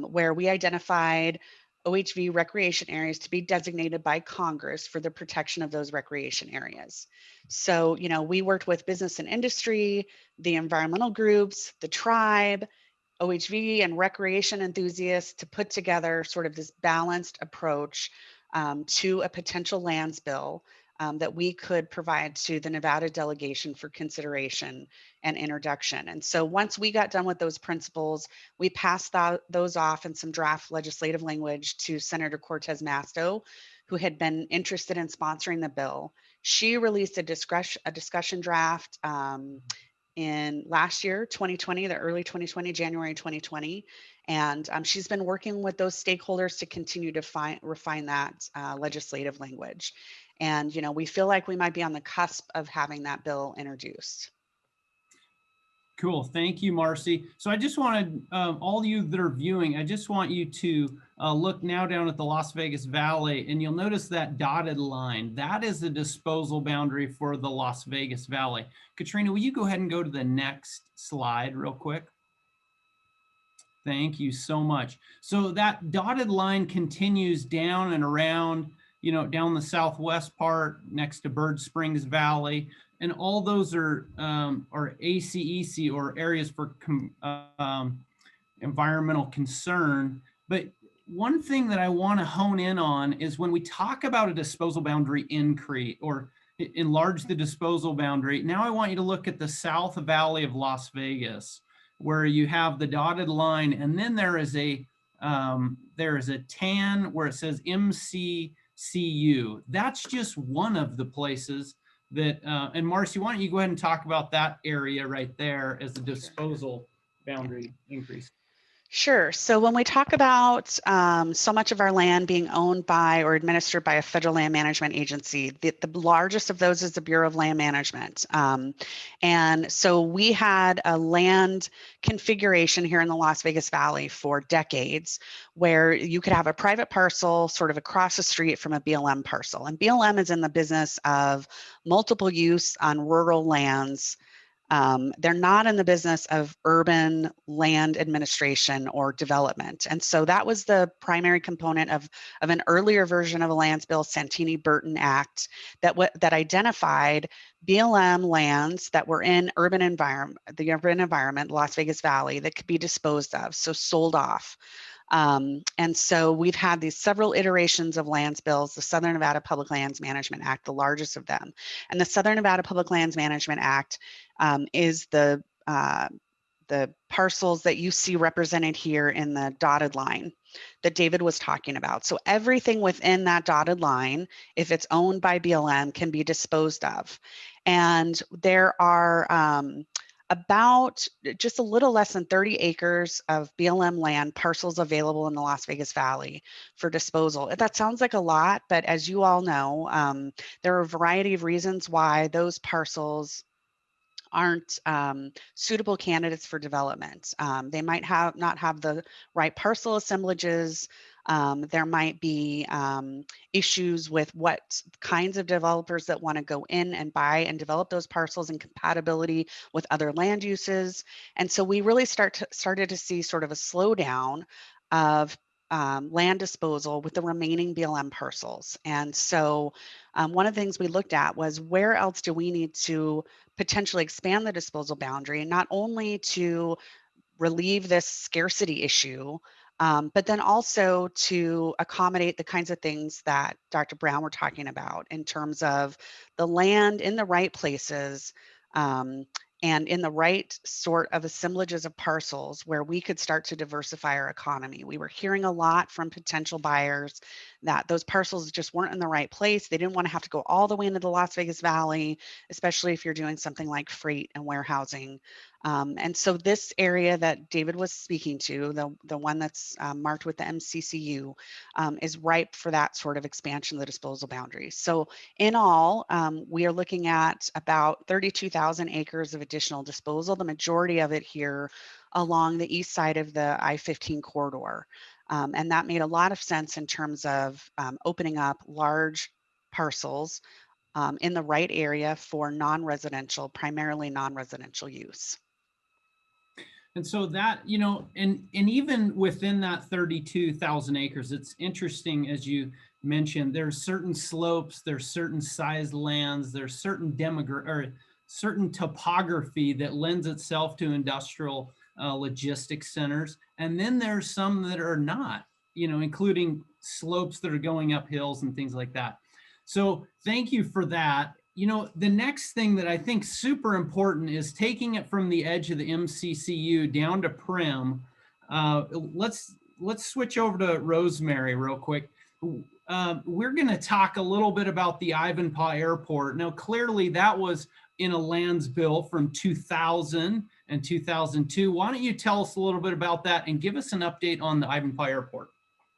where we identified OHV recreation areas to be designated by Congress for the protection of those recreation areas. So, you know, we worked with business and industry, the environmental groups, the tribe, OHV and recreation enthusiasts to put together sort of this balanced approach to a potential lands bill that we could provide to the Nevada delegation for consideration and introduction. And so once we got done with those principles, we passed those off in some draft legislative language to Senator Cortez Masto, who had been interested in sponsoring the bill. She released a discussion draft in last year, 2020, the early 2020, January 2020. And she's been working with those stakeholders to continue to refine that legislative language. And, you know, we feel like we might be on the cusp of having that bill introduced. Cool. Thank you, Marci. So I just wanted all of you that are viewing, I just want you to look now down at the Las Vegas Valley, and you'll notice that dotted line. That is the disposal boundary for the Las Vegas Valley. Katrina, will you go ahead and go to the next slide real quick? Thank you so much. So that dotted line continues down and around, you know, down the southwest part next to Bird Springs Valley. And all those are ACEC, or areas for environmental concern. But one thing that I want to hone in on is when we talk about a disposal boundary increase or enlarge the disposal boundary, now I want you to look at the South Valley of Las Vegas, where you have the dotted line, and then there is a tan where it says MCCU. That's just one of the places that, and Marci, why don't you go ahead and talk about that area right there as the disposal boundary increase? Sure. So when we talk about so much of our land being owned by or administered by a federal land management agency, the largest of those is the Bureau of Land Management. And so we had a land configuration here in the Las Vegas Valley for decades where you could have a private parcel sort of across the street from a BLM parcel. And BLM is in the business of multiple use on rural lands. They're not in the business of urban land administration or development. And so that was the primary component of an earlier version of a lands bill, Santini-Burton Act, that identified BLM lands that were in the urban environment, Las Vegas Valley, that could be disposed of, so sold off. And so we've had these several iterations of lands bills, the Southern Nevada Public Lands Management Act, the largest of them. And the Southern Nevada Public Lands Management Act is the parcels that you see represented here in the dotted line that David was talking about. So everything within that dotted line, if it's owned by BLM, can be disposed of. And there are about just a little less than 30 acres of BLM land parcels available in the Las Vegas Valley for disposal. That sounds like a lot, but as you all know, there are a variety of reasons why those parcels aren't suitable candidates for development. They might not have the right parcel assemblages. There might be issues with what kinds of developers that want to go in and buy and develop those parcels and compatibility with other land uses. And so we really started to see sort of a slowdown of land disposal with the remaining BLM parcels. And so one of the things we looked at was where else do we need to potentially expand the disposal boundary, not only to relieve this scarcity issue, but then also to accommodate the kinds of things that Dr. Brown were talking about in terms of the land in the right places, and in the right sort of assemblages of parcels where we could start to diversify our economy. We were hearing a lot from potential buyers that those parcels just weren't in the right place. They didn't want to have to go all the way into the Las Vegas Valley, especially if you're doing something like freight and warehousing. And so this area that David was speaking to, the one that's marked with the MCCU, is ripe for that sort of expansion of the disposal boundaries. So in all, we are looking at about 32,000 acres of additional disposal, the majority of it here along the east side of the I-15 corridor. And that made a lot of sense in terms of opening up large parcels in the right area for non-residential, primarily non-residential use. And so that, you know, and even within that 32,000 acres, it's interesting, as you mentioned, there's certain slopes, there's certain size lands, there's certain certain topography that lends itself to industrial logistics centers. And then there's some that are not, you know, including slopes that are going up hills and things like that. So thank you for that. You know, the next thing that I think super important is taking it from the edge of the MCCU down to Prim. Let's switch over to Rosemary real quick. We're going to talk a little bit about the Ivanpah Airport. Now, clearly that was in a lands bill from 2000 and 2002. Why don't you tell us a little bit about that and give us an update on the Ivanpah Airport?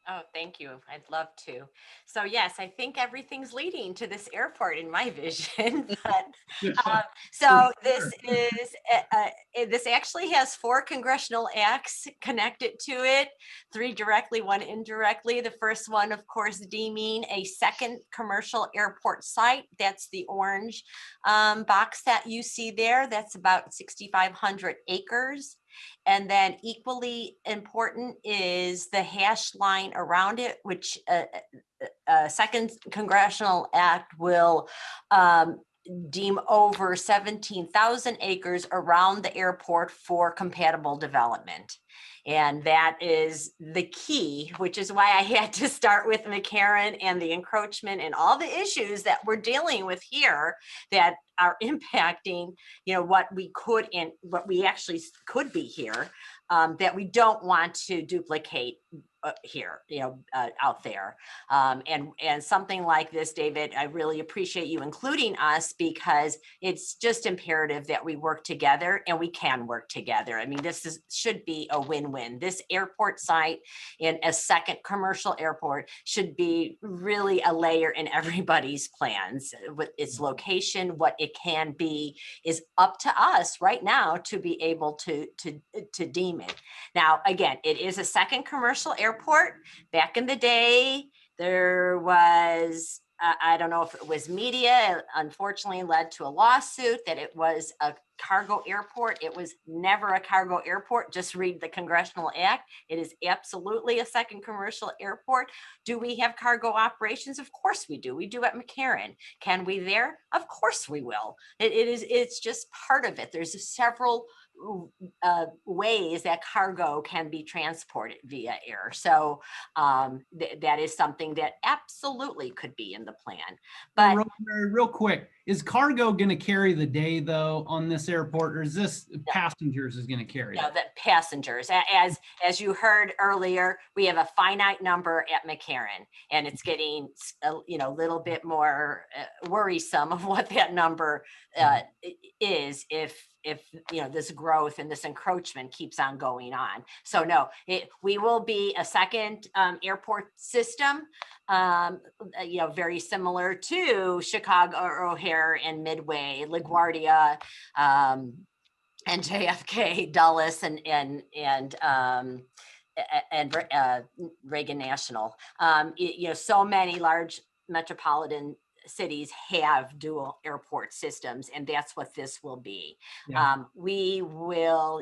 Oh, thank you. I'd love to. So yes, I think everything's leading to this airport in my vision. But so this is this actually has 4 congressional acts connected to it, 3 directly, 1 indirectly. The first one, of course, deeming a second commercial airport site. That's the orange box that you see there. That's about 6,500 acres. And then equally important is the hash line around it, which a second congressional act will deem over 17,000 acres around the airport for compatible development. And that is the key, which is why I had to start with McCarran and the encroachment and all the issues that we're dealing with here that are impacting, you know, what we could and what we actually could be here, that we don't want to duplicate here, you know, out there. And something like this, David, I really appreciate you including us because it's just imperative that we work together and we can work together. I mean, this should be a win-win. This airport site in a second commercial airport should be really a layer in everybody's plans. With its location, what it can be is up to us right now to be able to deem it. Now, again, it is a second commercial airport. Back in the day, there was, I don't know if it was media, unfortunately led to a lawsuit that it was a cargo airport. It was never a cargo airport. Just read the Congressional Act. It is absolutely a second commercial airport. Do we have cargo operations? Of course we do. We do at McCarran. Can we there? Of course we will. It's just part of it. There's several ways that cargo can be transported via air. So that is something that absolutely could be in the plan. But real quick, is cargo going to carry the day though on this airport, or is this passengers is going to carry? No, that passengers. As you heard earlier, we have a finite number at McCarran, and it's getting a little bit more worrisome of what that number is if this growth and this encroachment keeps on going on. So no, we will be a second airport system, very similar to Chicago or O'Hare and Midway, LaGuardia, and JFK, Dulles, and and Reagan National. So many large metropolitan cities have dual airport systems, and that's what this will be. Yeah. We will,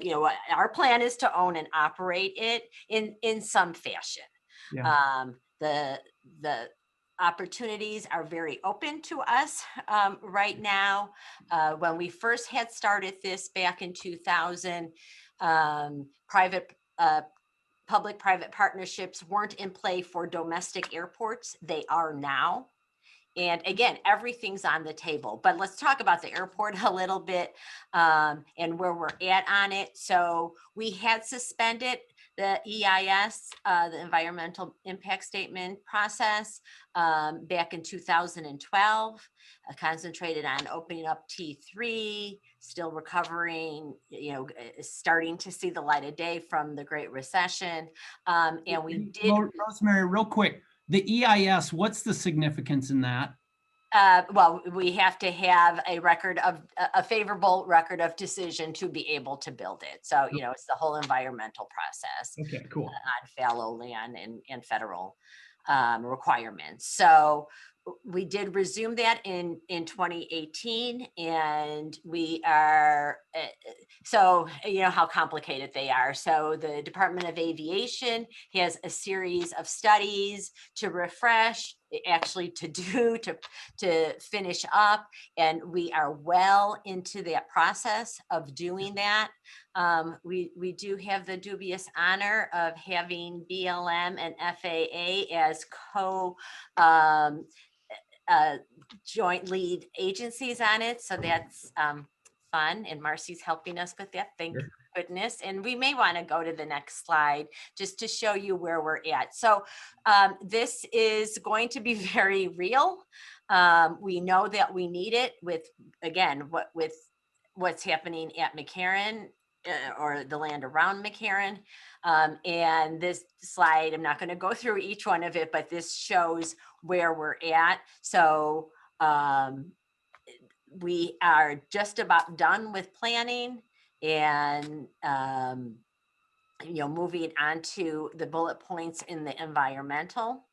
our plan is to own and operate it in some fashion. Yeah. The opportunities are very open to us right now. When we first had started this back in 2000, public-private partnerships weren't in play for domestic airports. They are now. And again, everything's on the table, but let's talk about the airport a little bit and where we're at on it. So we had suspended the EIS, the environmental impact statement process back in 2012, concentrated on opening up T3, still recovering, starting to see the light of day from the Great Recession. And we did. Rosemary, real quick. The EIS, what's the significance in that? Well, we have to have a favorable record of decision to be able to build it. So, it's the whole environmental process. Okay, cool. On fallow land and federal requirements. So we did resume that in 2018, and we are, so how complicated they are. So the Department of Aviation has a series of studies to refresh, actually to finish up, and we are well into that process of doing that. We do have the dubious honor of having BLM and FAA as joint lead agencies on it. So that's fun. And Marci's helping us with that. Thank goodness. And we may want to go to the next slide just to show you where we're at. So this is going to be very real. We know that we need it with what's happening at McCarran or the land around McCarran. And this slide, I'm not going to go through each one of it, but this shows where we're at. So we are just about done with planning and moving on to the bullet points in the environmental.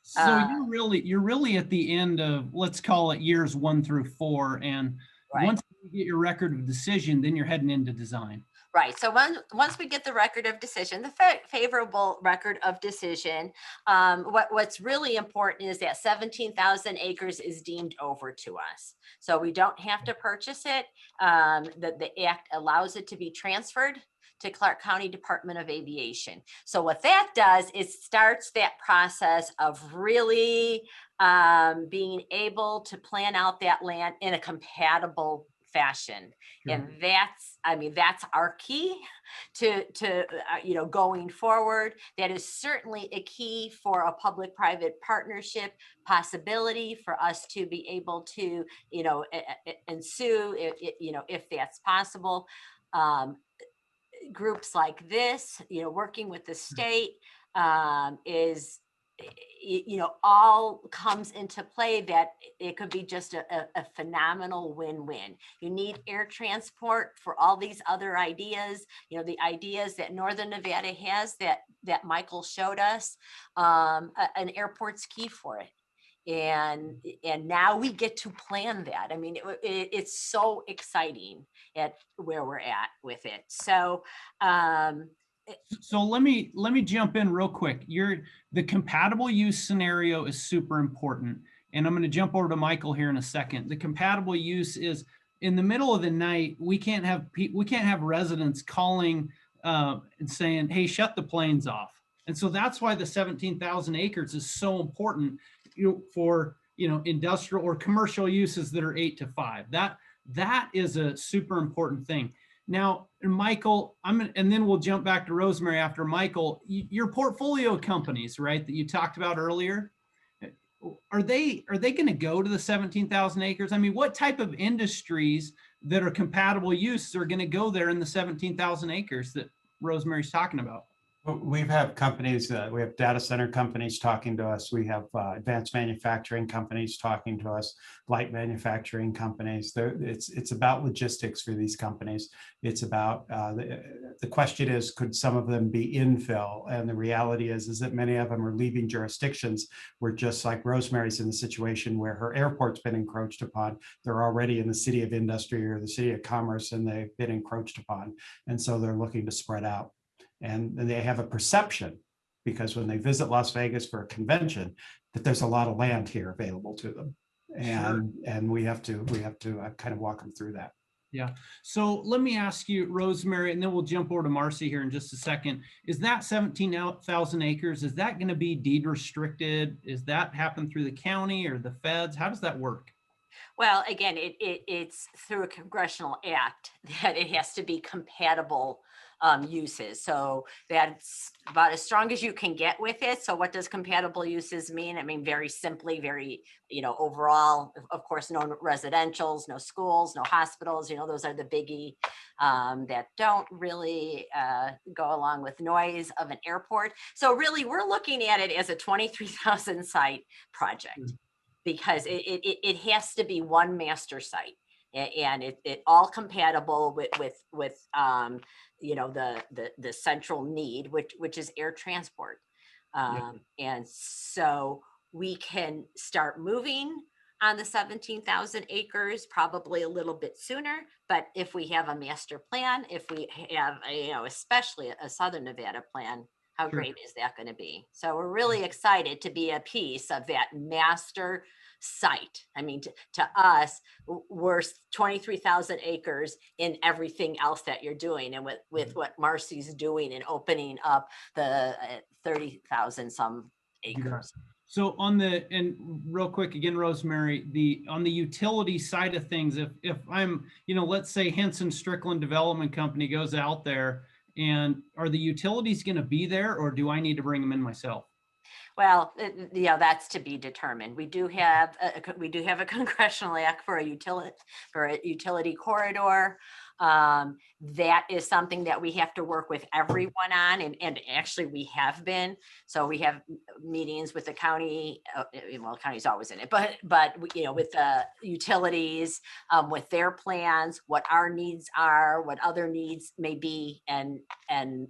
So you're really at the end of, let's call it years 1 through 4, and right. Once you get your record of decision, then you're heading into design. Right. So once we get the record of decision, the favorable record of decision, what's really important is that 17,000 acres is deemed over to us. So we don't have to purchase it. The Act allows it to be transferred to Clark County Department of Aviation. So what that does is starts that process of really being able to plan out that land in a compatible fashion. And that's our key to going forward. That is certainly a key for a public-private partnership possibility for us to be able to, ensue, if that's possible. Groups like this, working with the state is, all comes into play that it could be just a phenomenal win-win. You need air transport for all these other ideas, the ideas that Northern Nevada has that Michael showed us. An airport's key for it. And now we get to plan that. I mean, it's so exciting at where we're at with it. So, so let me jump in real quick. The compatible use scenario is super important. And I'm going to jump over to Michael here in a second. The compatible use is in the middle of the night. We can't have residents calling and saying, hey, shut the planes off. And so that's why the 17,000 acres is so important for industrial or commercial uses that are 8 to 5. That is a super important thing. Now, Michael, and then we'll jump back to Rosemary after Michael. Your portfolio companies, right, that you talked about earlier, are they going to go to the 17,000 acres? I mean, what type of industries that are compatible use are going to go there in the 17,000 acres that Rosemary's talking about? We have companies, we have data center companies talking to us. We have advanced manufacturing companies talking to us, light manufacturing companies. It's about logistics for these companies. It's about, the question is, could some of them be infill? And the reality is that many of them are leaving jurisdictions where, just like Rosemary's in the situation where her airport's been encroached upon, they're already in the city of industry or the city of commerce and they've been encroached upon. And so they're looking to spread out. And they have a perception, because when they visit Las Vegas for a convention, that there's a lot of land here available to them. And we have to kind of walk them through that. Yeah. So let me ask you, Rosemary, and then we'll jump over to Marci here in just a second. Is that 17,000 acres, is that going to be deed restricted? Is that happen through the county or the feds? How does that work? Well, again, it's through a congressional act that it has to be compatible uses. So that's about as strong as you can get with it. So what does compatible uses mean? I mean, very simply, very, overall, of course, no residentials, no schools, no hospitals, those are the biggie that don't really go along with noise of an airport. So really, we're looking at it as a 23,000 site project, because it has to be one master site, and it all compatible with the central need, which is air transport. And so we can start moving on the 17,000 acres probably a little bit sooner. But if we have a master plan, if we have especially a Southern Nevada plan, how great is that going to be? So we're really excited to be a piece of that master site. I mean, to us, we're 23,000 acres in everything else that you're doing. And with what Marci's doing and opening up the 30,000 some acres. So and real quick again, Rosemary, on the utility side of things, if I'm, let's say Henson Strickland Development Company goes out there, and are the utilities going to be there, or do I need to bring them in myself? Well, that's to be determined. We do have a congressional act for a utility corridor. That is something that we have to work with everyone on, and actually we have been. So we have meetings with the county. Well, the county's always in it, but with the utilities, with their plans, what our needs are, what other needs may be, and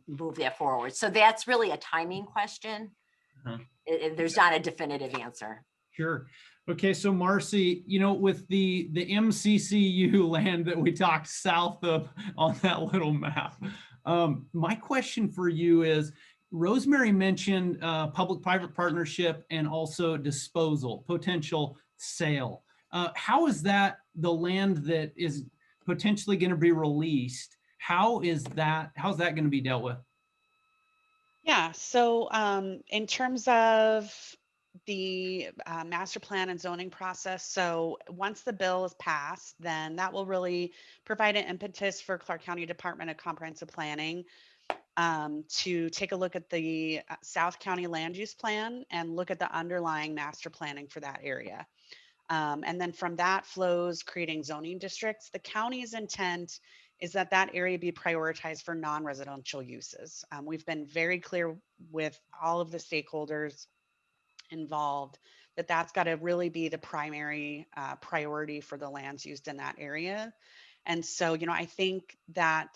move that forward. So that's really a timing question. There's not a definitive answer. Sure. Okay, so Marci, with the MCCU land that we talked south of on that little map, my question for you is, Rosemary mentioned public-private partnership and also disposal, potential sale. How is that the land that is potentially going to be released? How's that going to be dealt with? Yeah, so in terms of the master plan and zoning process, so once the bill is passed, then that will really provide an impetus for Clark County Department of Comprehensive Planning to take a look at the South County Land Use Plan and look at the underlying master planning for that area. And then from that flows creating zoning districts. The county's intent is that area be prioritized for non-residential uses. We've been very clear with all of the stakeholders involved that that's got to really be the primary priority for the lands used in that area. And so, I think that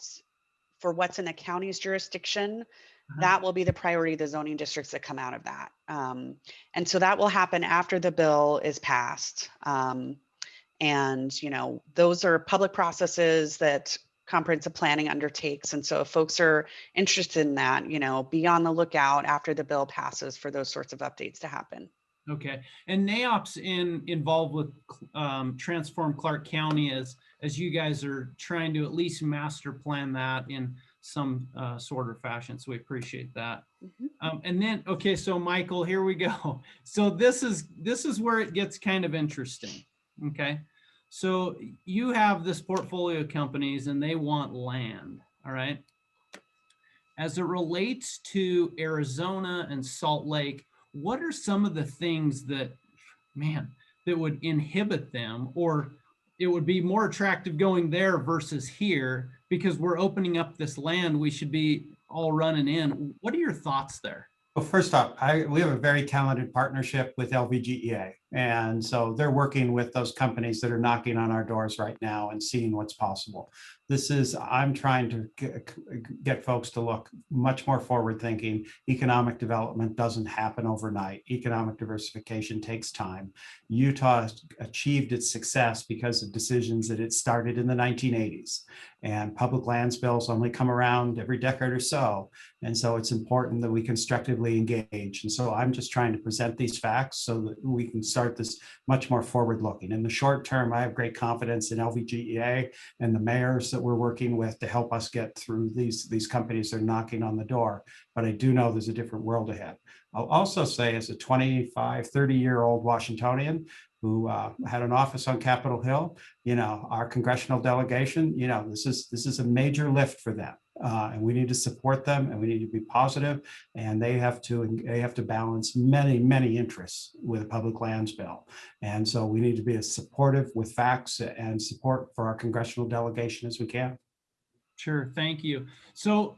for what's in the county's jurisdiction, that will be the priority of the zoning districts that come out of that. And so that will happen after the bill is passed. And, those are public processes that comprehensive planning undertakes. And so if folks are interested in that, be on the lookout after the bill passes for those sorts of updates to happen. Okay. And NAIOP's involved with Transform Clark County as you guys are trying to at least master plan that in some sort of fashion. So we appreciate that. And then, okay, so Michael, here we go. So this is where it gets kind of interesting. Okay. So you have this portfolio of companies and they want land, all right? As it relates to Arizona and Salt Lake, what are some of the things that would inhibit them, or it would be more attractive going there versus here because we're opening up this land? We should be all running in. What are your thoughts there? Well, first off, we have a very talented partnership with LVGEA. And so they're working with those companies that are knocking on our doors right now and seeing what's possible. I'm trying to get folks to look much more forward thinking. Economic development doesn't happen overnight. Economic diversification takes time. Utah achieved its success because of decisions that it started in the 1980s. And public lands bills only come around every decade or so. And so it's important that we constructively engage. And so I'm just trying to present these facts so that we can start this much more forward looking. In the short term, I have great confidence in LVGEA and the mayors that we're working with to help us get through these companies that are knocking on the door. But I do know there's a different world ahead. I'll also say, as a 25, 30-year-old Washingtonian who had an office on Capitol Hill, our congressional delegation, this is a major lift for them. And we need to support them, and we need to be positive, and they have to balance many interests with a public lands bill. And so we need to be as supportive with facts and support for our congressional delegation as we can. Sure, thank you. So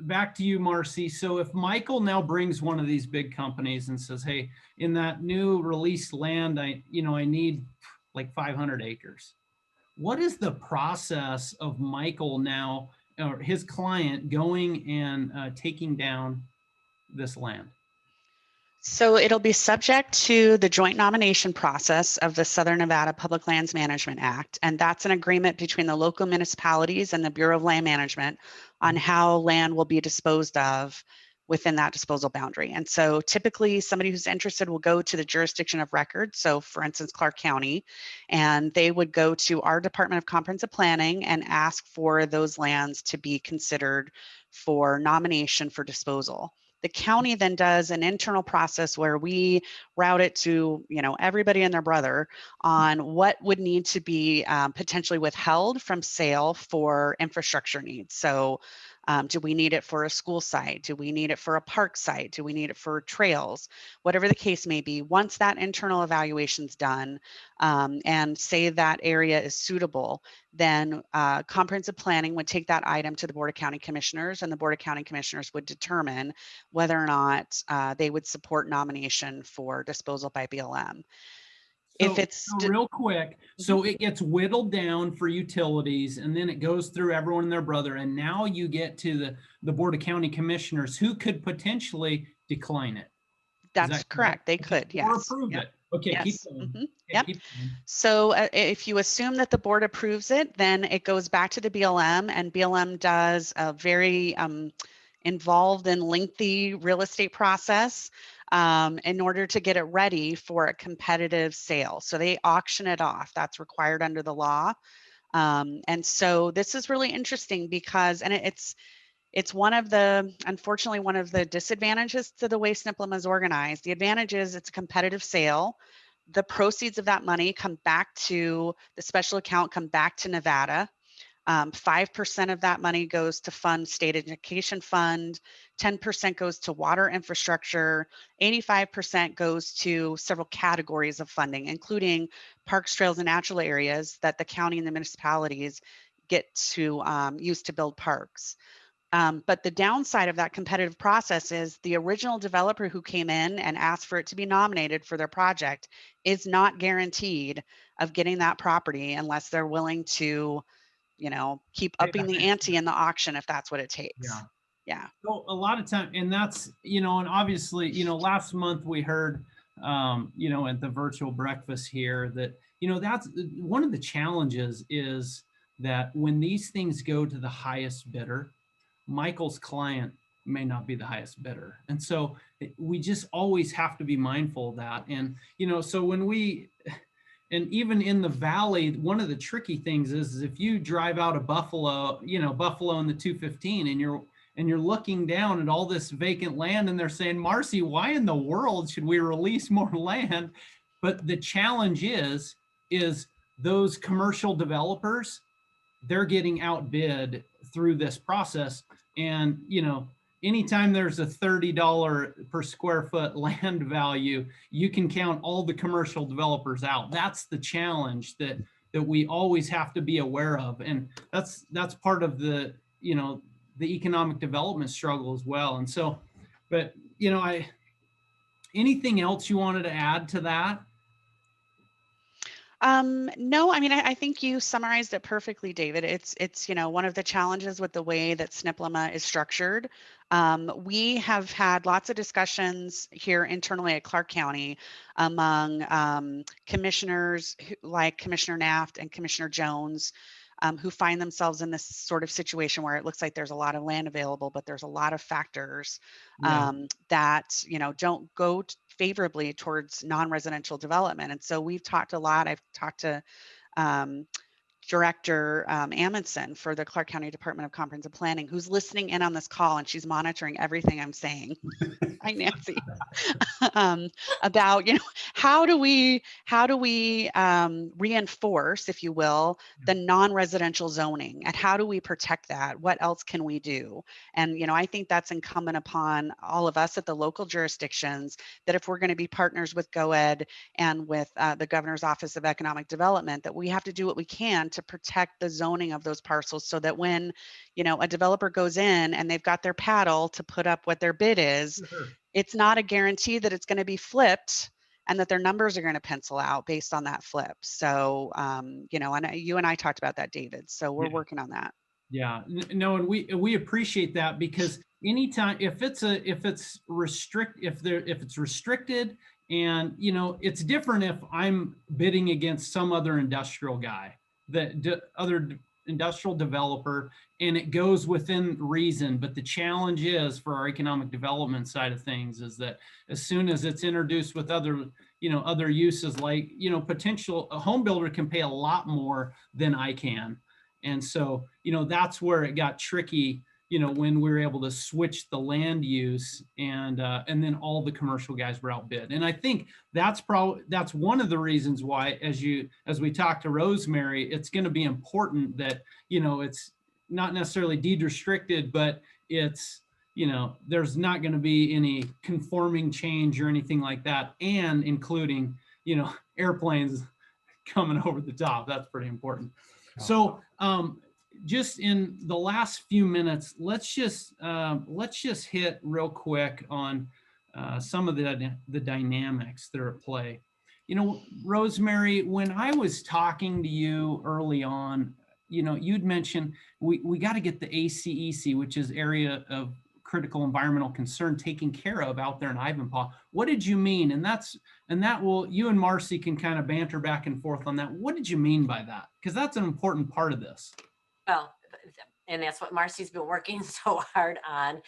back to you, Marci. So if Michael now brings one of these big companies and says, hey, in that new released land, I need like 500 acres. What is the process of Michael now, or his client, going and taking down this land? So it'll be subject to the joint nomination process of the Southern Nevada Public Lands Management Act. And that's an agreement between the local municipalities and the Bureau of Land Management on how land will be disposed of within that disposal boundary. And so typically somebody who's interested will go to the jurisdiction of record. So for instance, Clark County, and they would go to our Department of Comprehensive Planning and ask for those lands to be considered for nomination for disposal. The county then does an internal process where we route it to, everybody and their brother on what would need to be potentially withheld from sale for infrastructure needs. So do we need it for a school site? Do we need it for a park site? Do we need it for trails? Whatever the case may be, once that internal evaluation's done and say that area is suitable, then comprehensive planning would take that item to the Board of County Commissioners, and the Board of County Commissioners would determine whether or not they would support nomination for disposal by BLM. If it's real quick, so it gets whittled down for utilities, and then it goes through everyone and their brother, and now you get to the Board of County Commissioners, who could potentially decline it. That's correct. They could, yes. Or approve it. Okay, yes. keep going. Okay, yep. So if you assume that the board approves it, then it goes back to the BLM, and BLM does a very involved and lengthy real estate process in order to get it ready for a competitive sale. So they auction it off. That's required under the law. And so this is really interesting because, and it's unfortunately, one of the disadvantages to the way SNPLM is organized. The advantage is it's a competitive sale. The proceeds of that money come back to the special account, come back to Nevada. 5% of that money goes to fund state education fund, 10% goes to water infrastructure, 85% goes to several categories of funding, including parks, trails, and natural areas that the county and the municipalities get to use to build parks. But the downside of that competitive process is the original developer who came in and asked for it to be nominated for their project is not guaranteed of getting that property unless they're willing to keep upping the ante in the auction if that's what it takes. Yeah. So a lot of time, and that's, and obviously, last month we heard, at the virtual breakfast here that, that's one of the challenges is that when these things go to the highest bidder, Michael's client may not be the highest bidder. And so we just always have to be mindful of that. And, so when and even in the valley, one of the tricky things is if you drive out of Buffalo, Buffalo in the 215, and you're looking down at all this vacant land, and they're saying, Marci, why in the world should we release more land? But the challenge is those commercial developers, they're getting outbid through this process. And, anytime there's a $30 per square foot land value, you can count all the commercial developers out. That's the challenge that we always have to be aware of. And that's part of the the economic development struggle as well. And so, but anything else you wanted to add to that? No, I mean, I think you summarized it perfectly, David. It's one of the challenges with the way that SNPLMA is structured. We have had lots of discussions here internally at Clark County among commissioners like Commissioner Naft and Commissioner Jones, who find themselves in this sort of situation where it looks like there's a lot of land available, but there's a lot of factors that don't go favorably towards non-residential development. And so we've talked a lot. I've talked to Director Amundsen for the Clark County Department of Comprehensive Planning, who's listening in on this call, and she's monitoring everything I'm saying. Hi, Nancy. About how do we reinforce, if you will, the non-residential zoning, and how do we protect that? What else can we do? And I think that's incumbent upon all of us at the local jurisdictions, that if we're going to be partners with GOED and with the Governor's Office of Economic Development, that we have to do what we can to protect the zoning of those parcels, so that when a developer goes in and they've got their paddle to put up what their bid is, it's not a guarantee that it's going to be flipped and that their numbers are going to pencil out based on that flip. So and you and I talked about that, David, so we're working on that. Yeah, no, and we appreciate that, because anytime if it's restricted, and it's different if I'm bidding against some other industrial guy, other industrial developer, and it goes within reason. But the challenge is, for our economic development side of things, is that as soon as it's introduced with other uses, like potential, a home builder can pay a lot more than I can. And so, that's where it got tricky, when we were able to switch the land use, and then all the commercial guys were outbid. And I think that's one of the reasons why, as we talked to Rosemary, it's going to be important that, it's not necessarily deed restricted, but it's, there's not going to be any conforming change or anything like that. And including, airplanes coming over the top. That's pretty important. So just in the last few minutes, let's just hit real quick on some of the dynamics that are at play. Rosemary, when I was talking to you early on, you'd mentioned we got to get the ACEC, which is Area of Critical Environmental Concern, taken care of out there in Ivanpah. What did you mean? And that will, you and Marci can kind of banter back and forth on that. What did you mean by that? Because that's an important part of this. Well, and that's what Marci's been working so hard on,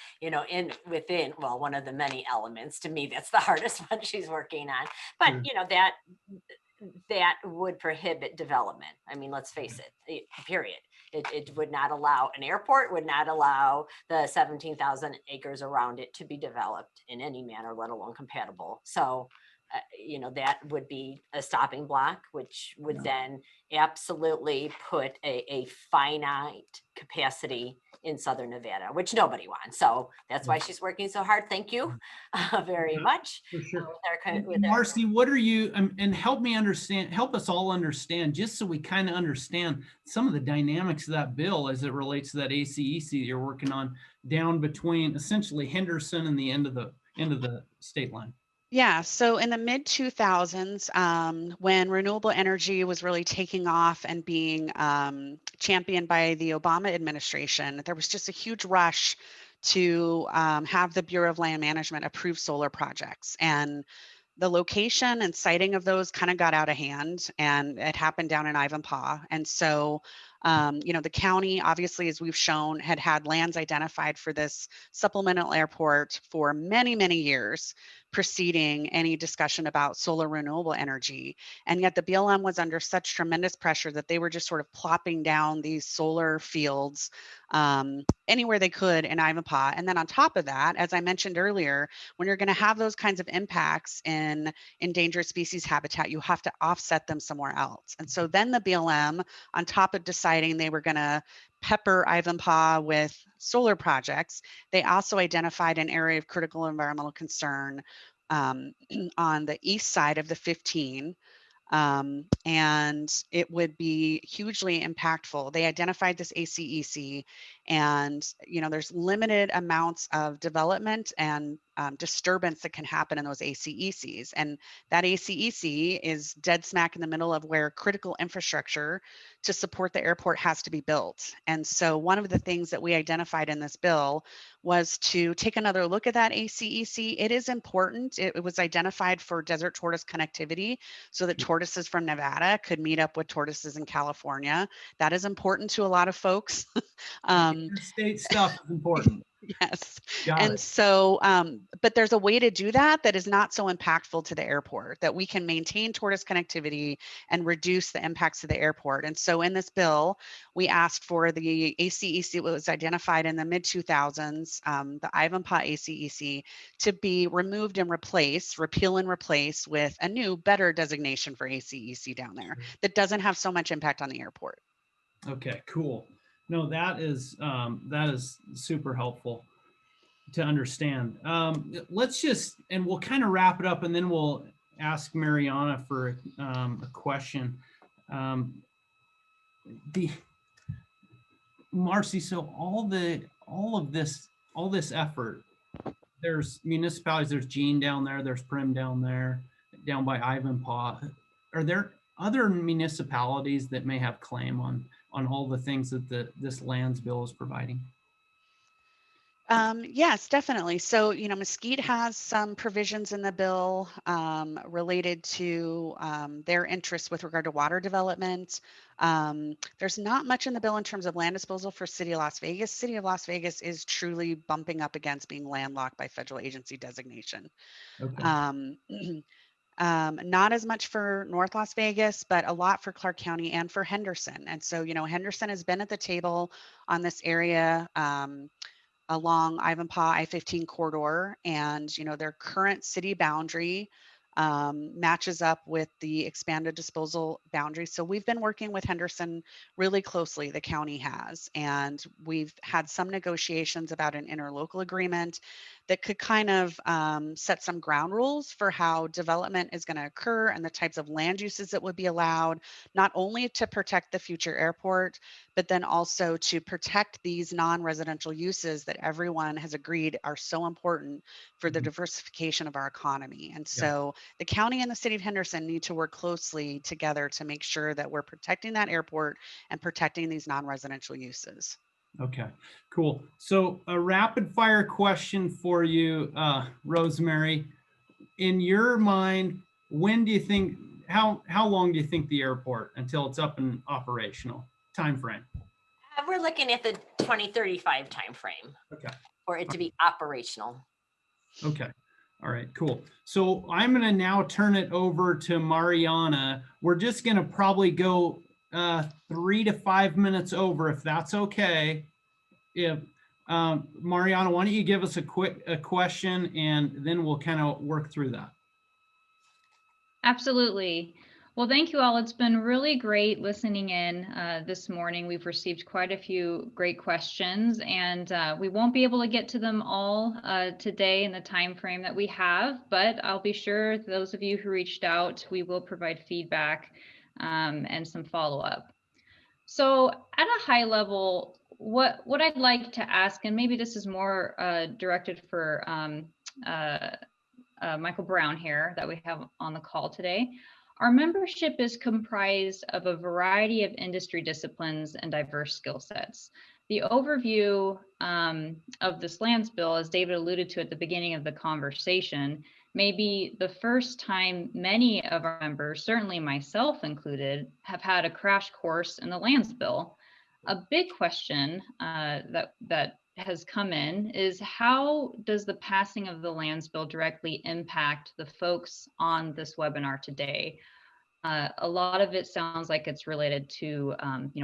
within, one of the many elements. To me, that's the hardest one she's working on. But, that would prohibit development. I mean, let's face it, period. It would not allow, an airport would not allow the 17,000 acres around it to be developed in any manner, let alone compatible. So, that would be a stopping block, which would then absolutely put a finite capacity in Southern Nevada, which nobody wants. So that's why she's working so hard. Thank you very much. For sure. With Marci, what are you, and help us all understand, just so we kind of understand some of the dynamics of that bill as it relates to that ACEC that you're working on down between essentially Henderson and the end of the state line. Yeah, so in the mid 2000s, when renewable energy was really taking off and being championed by the Obama administration, there was just a huge rush to have the Bureau of Land Management approve solar projects. And the location and siting of those kind of got out of hand, and it happened down in Ivanpah. And so, the county, obviously, as we've shown, had lands identified for this supplemental airport for many, many years preceding any discussion about solar renewable energy. And yet the BLM was under such tremendous pressure that they were just sort of plopping down these solar fields anywhere they could in Ivanpah. And then on top of that, as I mentioned earlier, when you're going to have those kinds of impacts in endangered species habitat, you have to offset them somewhere else. And so then the BLM, on top of deciding they were going to pepper Ivanpah with solar projects, they also identified an area of critical environmental concern on the east side of the 15. And it would be hugely impactful. They identified this ACEC, And, there's limited amounts of development and disturbance that can happen in those ACECs. And that ACEC is dead smack in the middle of where critical infrastructure to support the airport has to be built. And so one of the things that we identified in this bill was to take another look at that ACEC. It is important. It was identified for desert tortoise connectivity so that tortoises from Nevada could meet up with tortoises in California. That is important to a lot of folks. State stuff is important. Yes. Got And it. so, but there's a way to do that that is not so impactful to the airport, that we can maintain tortoise connectivity and reduce the impacts to the airport. And so in this bill, we asked for the ACEC that was identified in the mid 2000s, the Ivanpah ACEC, to be removed and replaced, repeal and replace with a new, better designation for ACEC down there that doesn't have so much impact on the airport. Okay, cool. No, that is super helpful to understand. Let's just, and we'll kind of wrap it up, and then we'll ask Mariana for a question. Marci, so all of this effort, there's municipalities, there's Jean down there, there's Prim down there, down by Ivanpah. Are there other municipalities that may have claim on all the things that this lands bill is providing? Yes, definitely. So, Mesquite has some provisions in the bill related to their interests with regard to water development. There's not much in the bill in terms of land disposal for City of Las Vegas. City of Las Vegas is truly bumping up against being landlocked by federal agency designation. Okay. Not as much for North Las Vegas, but a lot for Clark County and for Henderson. And so, Henderson has been at the table on this area along Ivanpah I-15 corridor, and their current city boundary matches up with the expanded disposal boundary. So we've been working with Henderson really closely, the county has, and we've had some negotiations about an interlocal agreement that could kind of set some ground rules for how development is going to occur and the types of land uses that would be allowed, not only to protect the future airport, but then also to protect these non-residential uses that everyone has agreed are so important for the diversification of our economy. And so the county and the city of Henderson need to work closely together to make sure that we're protecting that airport and protecting these non-residential uses. Okay, cool. So a rapid fire question for you, Rosemary. In your mind, when do you think, how long do you think the airport until it's up and operational time frame? We're looking at the 2035 timeframe. Okay. For it to be operational. Okay. All right, cool. So I'm going to now turn it over to Mariana. We're just going to probably go 3 to 5 minutes over, if that's okay. If Mariana, why don't you give us a question, and then we'll kind of work through that. Absolutely. Well, thank you all. It's been really great listening in this morning. We've received quite a few great questions, and we won't be able to get to them all today in the time frame that we have, but I'll be sure those of you who reached out, we will provide feedback and some follow-up. So at a high level, what I'd like to ask, and maybe this is more directed for Michael Brown here that we have on the call today. Our membership is comprised of a variety of industry disciplines and diverse skill sets. The overview of this lands bill, as David alluded to at the beginning of the conversation, may be the first time many of our members, certainly myself included, have had a crash course in the lands bill. A big question that has come in is, how does the passing of the lands bill directly impact the folks on this webinar today? A lot of it sounds like it's related to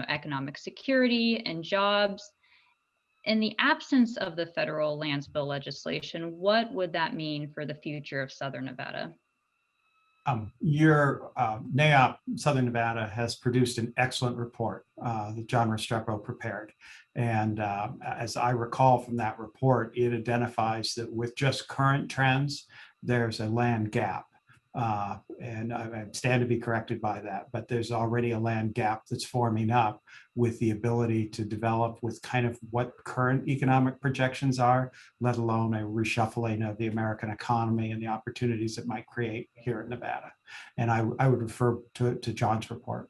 economic security and jobs. In the absence of the federal lands bill legislation, what would that mean for the future of Southern Nevada? Your NAIOP Southern Nevada has produced an excellent report that John Restrepo prepared. And as I recall from that report, it identifies that with just current trends, there's a land gap. And I stand to be corrected by that, but there's already a land gap that's forming up with the ability to develop with kind of what current economic projections are, let alone a reshuffling of the American economy and the opportunities it might create here in Nevada. And I would refer to John's report.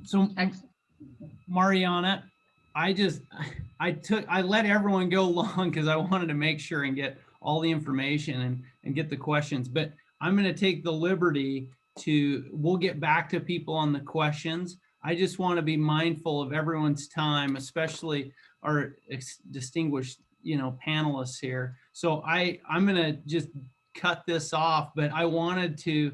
So Mariana, I let everyone go long because I wanted to make sure and get all the information and get the questions, but I'm going to take the liberty we'll get back to people on the questions. I just want to be mindful of everyone's time, especially our distinguished, panelists here. So I'm going to just cut this off, but I want to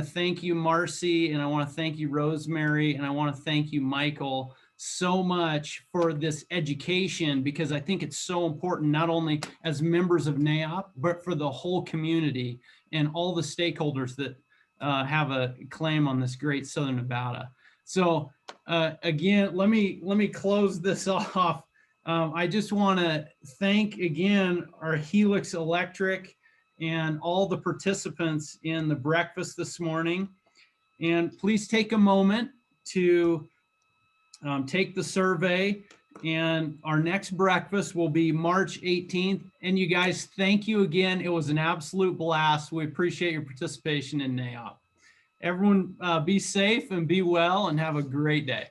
thank you, Marci, and I want to thank you, Rosemary, and I want to thank you, Michael, so much for this education, because I think it's so important, not only as members of NAIOP, but for the whole community and all the stakeholders that have a claim on this great Southern Nevada. So again, let me close this off. I just want to thank again our Helix Electric and all the participants in the breakfast this morning. And please take a moment to take the survey, and our next breakfast will be March 18th. And you guys, thank you again. It was an absolute blast. We appreciate your participation in NAIOP. Everyone be safe and be well and have a great day.